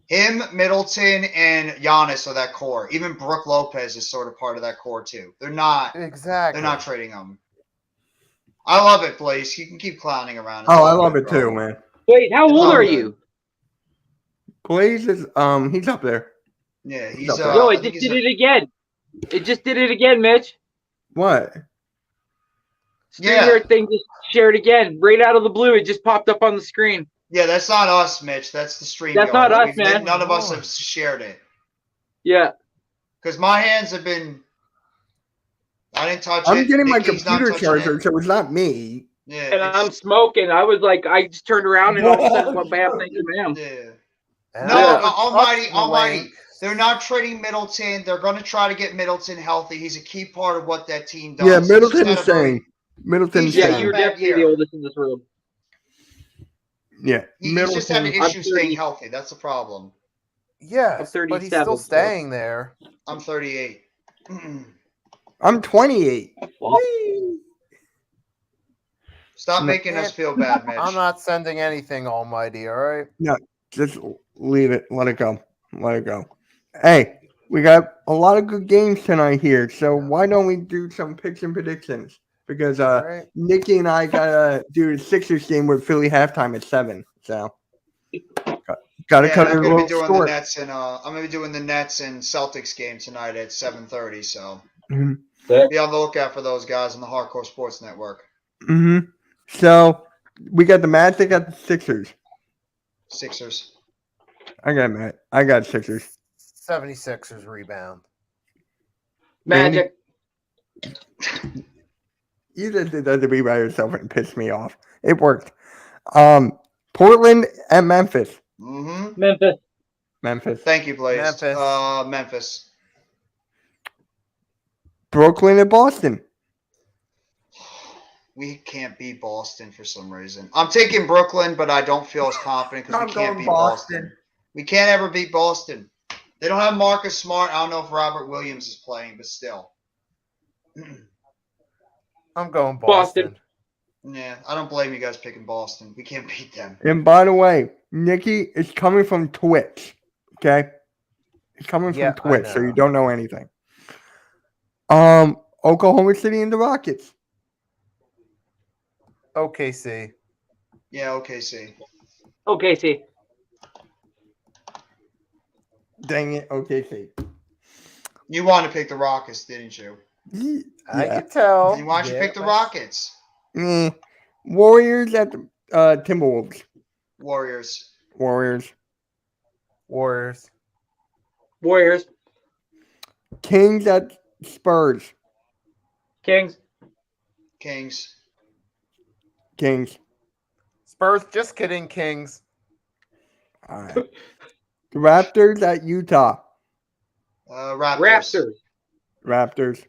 Speaker 5: Him, Middleton, and Giannis are that core. Even Brooke Lopez is sort of part of that core too. They're not trading him. I love it, Blaze. You can keep clowning around. It's
Speaker 4: Oh,
Speaker 5: all
Speaker 4: I love
Speaker 5: good,
Speaker 4: it
Speaker 5: bro.
Speaker 4: too, man.
Speaker 6: Wait, how
Speaker 5: It's
Speaker 6: old
Speaker 5: all
Speaker 6: are
Speaker 5: good.
Speaker 6: you?
Speaker 4: Blaze is he's up there.
Speaker 5: Yeah, he's
Speaker 4: Yo,
Speaker 6: Yo,
Speaker 5: I
Speaker 6: it
Speaker 5: think
Speaker 6: just
Speaker 5: he's
Speaker 6: did it again. It just did it again, Mitch.
Speaker 4: What?
Speaker 6: StreamYard thing just shared again. Right out of the blue, it just popped up on the screen.
Speaker 5: Yeah, that's not us, Mitch. That's the stream.
Speaker 6: That's not us, man.
Speaker 5: None of us have shared it.
Speaker 6: Yeah.
Speaker 5: Because my hands have been. I didn't touch it.
Speaker 4: I'm getting my
Speaker 5: Nikki's not
Speaker 4: computer
Speaker 5: touching
Speaker 4: charger,
Speaker 5: it.
Speaker 4: so it's not me.
Speaker 5: Yeah,
Speaker 6: And I'm smoking. I was like, I just turned around and all of a sudden, what bam, thank you, ma'am.
Speaker 5: yeah.
Speaker 7: And
Speaker 5: No,
Speaker 7: I
Speaker 5: Almighty.
Speaker 7: link.
Speaker 5: They're not trading Middleton. They're going to try to get Middleton healthy. He's a key part of what that team does.
Speaker 4: Yeah,
Speaker 5: He's
Speaker 4: Middleton
Speaker 5: just
Speaker 4: is
Speaker 5: had a very-
Speaker 4: saying. Middleton's
Speaker 5: He's
Speaker 6: Yeah,
Speaker 5: just
Speaker 4: saying.
Speaker 6: you're
Speaker 5: bad
Speaker 6: definitely the
Speaker 5: year.
Speaker 6: oldest in this room.
Speaker 4: Yeah,
Speaker 5: He's just had an
Speaker 4: Middleton.
Speaker 5: issue staying healthy. That's the problem.
Speaker 7: Yes,
Speaker 6: I'm
Speaker 7: but he's
Speaker 6: 37,
Speaker 7: still
Speaker 6: so-
Speaker 7: staying there.
Speaker 5: I'm 38.
Speaker 4: I'm 28.
Speaker 6: Well,
Speaker 4: Whee!
Speaker 5: Stop
Speaker 4: No.
Speaker 5: making us feel bad, Mitch.
Speaker 7: I'm not sending anything, Almighty. All right.
Speaker 4: Just leave it. Let it go. Let it go. Hey, we got a lot of good games tonight here, so why don't we do some picks and predictions? Because
Speaker 7: All right.
Speaker 4: Nikki and I gotta do the Sixers game with Philly halftime at 7. So gotta
Speaker 5: Yeah,
Speaker 4: cut it
Speaker 5: I'm
Speaker 4: a
Speaker 5: gonna be
Speaker 4: little
Speaker 5: doing
Speaker 4: short.
Speaker 5: the Nets and I'm gonna be doing the Nets and Celtics game tonight at 7:30. So
Speaker 4: Mhm.
Speaker 5: be on the lookout for those guys on the Hardcore Sports Network.
Speaker 4: Mm-hmm. So we got the Magic at the Sixers.
Speaker 5: Sixers.
Speaker 4: I got Sixers.
Speaker 7: 76ers rebound.
Speaker 6: Magic.
Speaker 4: You just did that to be by yourself and pissed me off. It worked. Portland and Memphis.
Speaker 5: Mm-hmm.
Speaker 6: Memphis.
Speaker 4: Memphis.
Speaker 5: Thank you, Blaze.
Speaker 7: Memphis.
Speaker 5: Memphis.
Speaker 4: Brooklyn and Boston.
Speaker 5: We can't beat Boston for some reason. I'm taking Brooklyn, but I don't feel as confident because we can't beat Boston. We can't ever beat Boston. They don't have Marcus Smart. I don't know if Robert Williams is playing, but still.
Speaker 7: I'm going Boston.
Speaker 5: Yeah, I don't blame you guys picking Boston. We can't beat them.
Speaker 4: And by the way, Nikki is coming from Twitch. Okay? It's coming
Speaker 7: Yeah,
Speaker 4: from Twitch,
Speaker 7: I
Speaker 4: so
Speaker 7: know.
Speaker 4: you don't know anything. Oklahoma City and the Rockets.
Speaker 7: OKC.
Speaker 5: Yeah, OKC.
Speaker 6: Okay, see.
Speaker 4: Dang it, OKC.
Speaker 5: You wanted to pick the Rockets, didn't you?
Speaker 7: I
Speaker 4: Yeah.
Speaker 7: can tell.
Speaker 5: Then why don't you
Speaker 7: Yeah,
Speaker 5: pick the
Speaker 7: but-
Speaker 5: Rockets?
Speaker 4: Warriors at the Timberwolves.
Speaker 5: Warriors.
Speaker 4: Warriors.
Speaker 7: Warriors.
Speaker 6: Warriors.
Speaker 4: Kings at Spurs.
Speaker 6: Kings.
Speaker 5: Kings.
Speaker 4: Kings.
Speaker 7: Spurs. Just kidding, Kings.
Speaker 4: All right. The Raptors at Utah.
Speaker 5: Raptors.
Speaker 4: Raptors.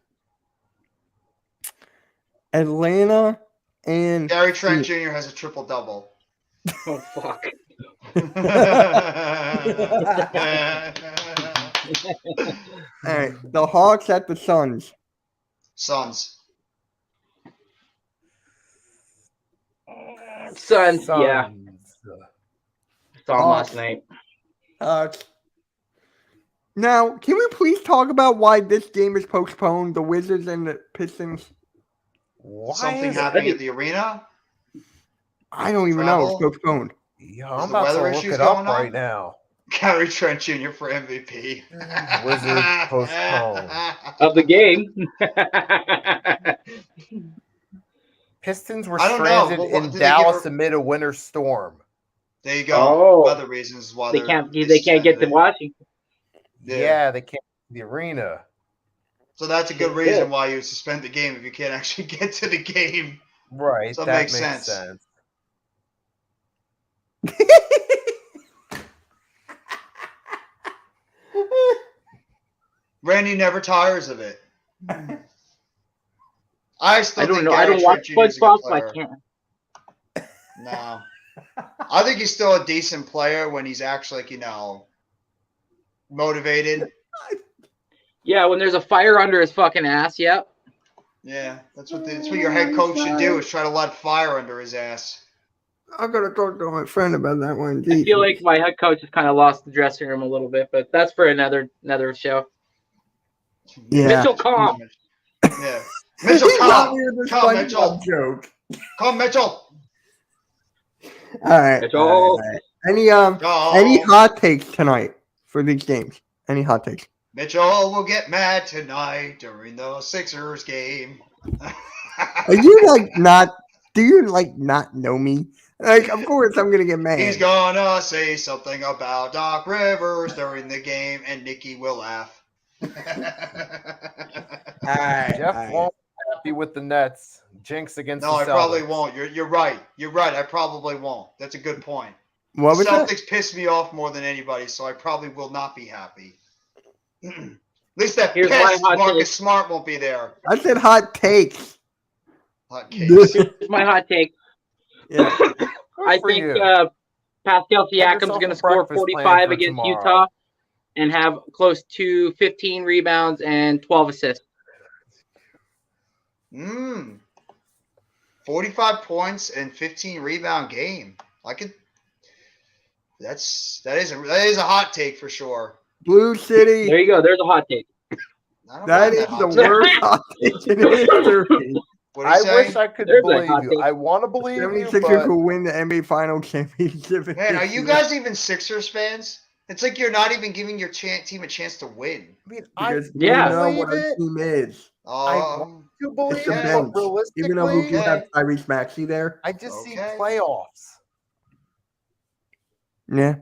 Speaker 4: Atlanta and
Speaker 5: Gary Trent Jr. has a triple-double.
Speaker 6: Oh, fuck.
Speaker 4: all right, the Hawks at the Suns.
Speaker 5: Suns.
Speaker 6: Suns. Yeah.
Speaker 7: Suns.
Speaker 6: Saw him
Speaker 4: Hawks.
Speaker 6: last night.
Speaker 4: Now, can we please talk about why this game is postponed? The Wizards and the Pistons.
Speaker 7: Why
Speaker 5: Something
Speaker 7: is
Speaker 5: happening at the arena?
Speaker 4: I don't even know. It's
Speaker 5: Travel?
Speaker 4: postponed.
Speaker 7: Yeah,
Speaker 5: Is
Speaker 7: I'm
Speaker 5: the
Speaker 7: about to
Speaker 5: weather
Speaker 7: look
Speaker 5: issues
Speaker 7: it up
Speaker 5: going on?
Speaker 7: right now.
Speaker 5: Gary Trent Jr. for MVP.
Speaker 7: Wizards postponed.
Speaker 6: Of the game.
Speaker 7: Pistons were
Speaker 5: I don't know.
Speaker 7: stranded
Speaker 5: Well, what-
Speaker 7: in
Speaker 5: did they
Speaker 7: Dallas
Speaker 5: give
Speaker 7: amid a winter storm.
Speaker 5: There you go.
Speaker 6: Oh.
Speaker 5: Weather reasons is why
Speaker 6: they
Speaker 5: they're-
Speaker 6: can't.
Speaker 5: they
Speaker 6: They can't get to
Speaker 5: suspended it.
Speaker 6: Washington.
Speaker 7: Yeah, they can't the arena.
Speaker 5: So that's a good reason why you would suspend the game if you can't actually get to the game.
Speaker 7: Right.
Speaker 5: So it
Speaker 7: that
Speaker 5: makes sense. Randy never tires of it. I still
Speaker 6: I don't
Speaker 5: think
Speaker 6: know. I
Speaker 5: Gary
Speaker 6: don't watch
Speaker 5: Trent Jr. is a good
Speaker 6: SpongeBob, so I
Speaker 5: player.
Speaker 6: can't.
Speaker 5: No. I think he's still a decent player when he's actually, like, motivated.
Speaker 6: Yeah, when there's a fire under his fucking ass. Yep.
Speaker 5: Yeah, that's what your head coach should do is try to light fire under his ass.
Speaker 4: I'm gonna talk to my friend about that one.
Speaker 6: I feel like my head coach has kind of lost the dressing room a little bit, but that's for another show.
Speaker 4: Yeah.
Speaker 6: Mitchell, calm.
Speaker 5: Yeah. Mitchell,
Speaker 4: He got me
Speaker 5: come.
Speaker 4: with this
Speaker 5: Come,
Speaker 4: SpongeBob
Speaker 5: Mitchell.
Speaker 4: joke.
Speaker 5: Come, Mitchell.
Speaker 4: All right.
Speaker 6: Mitchell.
Speaker 4: all right. Any
Speaker 5: Go.
Speaker 4: hot takes tonight for these games? Any hot takes?
Speaker 5: Mitchell will get mad tonight during the Sixers game.
Speaker 4: Are you like not? Do you like not know me? Like, of course I'm gonna get mad.
Speaker 5: He's gonna say something about Doc Rivers during the game, and Nikki will laugh.
Speaker 4: All right.
Speaker 7: Jeff
Speaker 4: all right.
Speaker 7: won't be happy with the Nets. Jinx against
Speaker 5: No,
Speaker 7: the
Speaker 5: I
Speaker 7: Celtics.
Speaker 5: probably won't. You're right. You're right. I probably won't. That's a good point.
Speaker 4: What was that?
Speaker 5: Celtics piss me off more than anybody, so I probably will not be happy. At least that
Speaker 6: Here's my
Speaker 5: piss
Speaker 6: hot
Speaker 5: Marcus
Speaker 6: take.
Speaker 5: Smart won't be there.
Speaker 4: I said hot takes.
Speaker 5: Hot cakes.
Speaker 6: Here's my hot take.
Speaker 4: Yeah.
Speaker 6: I
Speaker 7: for
Speaker 6: think
Speaker 7: you.
Speaker 6: Pascal
Speaker 7: Have
Speaker 6: Siakam's
Speaker 7: yourself
Speaker 6: going
Speaker 7: a
Speaker 6: to score
Speaker 7: breakfast plan
Speaker 6: 45
Speaker 7: for
Speaker 6: against
Speaker 7: tomorrow.
Speaker 6: Utah and have close to 15 rebounds and 12 assists.
Speaker 5: 45 points and 15 rebound game. I could. That is a hot take for sure.
Speaker 4: Blue City.
Speaker 6: There you go. There's a hot take.
Speaker 5: I don't
Speaker 4: That
Speaker 5: mind
Speaker 4: is
Speaker 5: hot
Speaker 4: the
Speaker 5: take.
Speaker 4: worst hot take in history.
Speaker 5: What do you
Speaker 7: I
Speaker 5: say?
Speaker 7: wish I could
Speaker 6: There's a
Speaker 7: believe
Speaker 6: hot
Speaker 7: you.
Speaker 6: take.
Speaker 7: I want to believe you,
Speaker 4: 76ers
Speaker 7: but
Speaker 4: will win the NBA Final Championship.
Speaker 5: Man, are you guys even Sixers fans? It's like you're not even giving your team a chance to win.
Speaker 7: I mean, I
Speaker 4: Because
Speaker 6: Yeah.
Speaker 4: you know what
Speaker 7: believe
Speaker 4: our
Speaker 7: it.
Speaker 4: team is.
Speaker 7: want to believe
Speaker 4: It's a
Speaker 7: it,
Speaker 4: bench.
Speaker 7: but realistically,
Speaker 4: Even though who can
Speaker 5: Yeah.
Speaker 4: have Tyrese Maxey there.
Speaker 7: I just see
Speaker 5: Okay.
Speaker 7: playoffs.
Speaker 4: Yeah.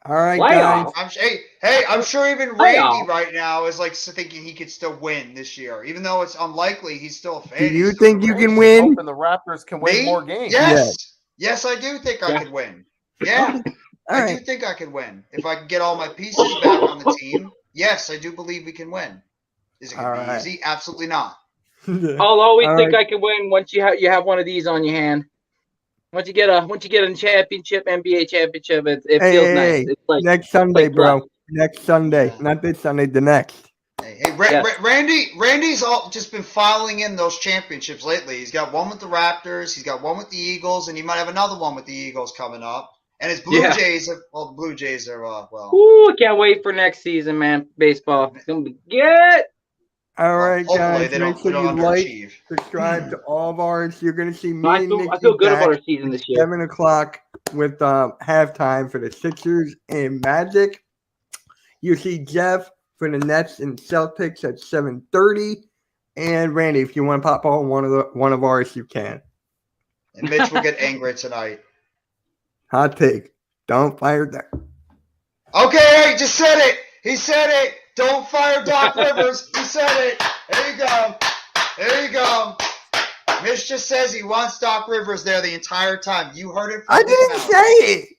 Speaker 4: All right, guys.
Speaker 6: Playoffs?
Speaker 5: I'm sure even
Speaker 6: Playoff.
Speaker 5: Randy right now is like thinking he could still win this year, even though it's unlikely. He's still a fan.
Speaker 4: Do you
Speaker 5: He's still
Speaker 4: think
Speaker 5: a
Speaker 4: you
Speaker 5: fan.
Speaker 4: can
Speaker 7: Just
Speaker 4: win?
Speaker 7: hoping the Raptors can win
Speaker 5: Me?
Speaker 7: more games.
Speaker 5: Yes. Yes, I do think I
Speaker 6: Yeah.
Speaker 5: could win. Yeah,
Speaker 4: All
Speaker 5: I
Speaker 4: right.
Speaker 5: do think I could win if I can get all my pieces back on the team. Yes, I do believe we can win. Is it going to
Speaker 4: All
Speaker 5: be
Speaker 4: right.
Speaker 5: easy? Absolutely not.
Speaker 6: I'll always
Speaker 4: All
Speaker 6: think
Speaker 4: right.
Speaker 6: I can win once you have one of these on your hand. Once you get a championship, NBA championship, it
Speaker 4: Hey,
Speaker 6: feels
Speaker 4: hey,
Speaker 6: nice.
Speaker 4: hey.
Speaker 6: It's like
Speaker 4: Next Sunday,
Speaker 6: like
Speaker 4: bro.
Speaker 6: blood.
Speaker 4: Next Sunday. Not this Sunday, the next.
Speaker 5: Hey,
Speaker 6: Yes.
Speaker 5: Randy's all just been filing in those championships lately. He's got one with the Raptors, he's got one with the Eagles, and he might have another one with the Eagles coming up. And his Blue
Speaker 6: Yeah.
Speaker 5: Jays, the Blue Jays are well.
Speaker 6: Ooh, I can't wait for next season, man. Baseball. It's gonna be good.
Speaker 4: All right,
Speaker 5: Hopefully
Speaker 4: guys.
Speaker 5: they
Speaker 4: Make
Speaker 5: don't,
Speaker 4: sure
Speaker 5: they don't
Speaker 4: you like,
Speaker 5: underachieve.
Speaker 4: subscribe to all of ours. You're going to see me
Speaker 6: No, I
Speaker 4: and
Speaker 6: feel
Speaker 4: Nikki
Speaker 6: good about
Speaker 4: back
Speaker 6: our season this year.
Speaker 4: 7 o'clock with halftime for the Sixers and Magic. You see Jeff for the Nets and Celtics at 7:30. And Randy, if you want to pop on one of ours, you can.
Speaker 5: And Mitch will get angry tonight.
Speaker 4: Hot take. Don't fire that.
Speaker 5: Okay, he just said it. He said it. Don't fire Doc Rivers. He said it. There you go. There you go. Mitch just says he wants Doc Rivers there the entire time. You heard it from
Speaker 4: I
Speaker 5: his
Speaker 4: didn't
Speaker 5: mouth.
Speaker 4: say it.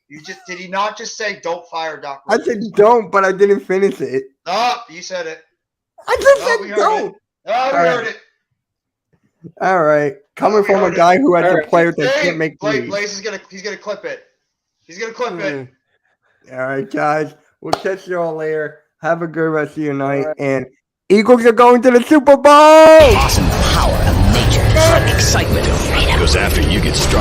Speaker 5: Did he not just say don't fire Doc
Speaker 4: I
Speaker 5: Rivers?
Speaker 4: said don't, but I didn't finish it.
Speaker 5: Oh, you said it.
Speaker 4: I just
Speaker 5: Oh, we
Speaker 4: said
Speaker 5: heard
Speaker 4: don't.
Speaker 5: Oh, we
Speaker 4: All
Speaker 5: heard
Speaker 4: right.
Speaker 5: it.
Speaker 4: All right. Coming
Speaker 5: we
Speaker 4: from a
Speaker 5: heard it.
Speaker 4: guy who has
Speaker 6: All
Speaker 4: a
Speaker 6: right.
Speaker 4: player that
Speaker 5: Hey,
Speaker 4: can't make threes.
Speaker 5: Blaze he's gonna clip it. He's gonna clip it.
Speaker 4: All right, guys. We'll catch you all later. Have a good rest of your night.
Speaker 7: All right.
Speaker 4: And Eagles are going to the Super Bowl.
Speaker 3: Awesome power of nature. Excitement of freedom.
Speaker 8: Because after you get struck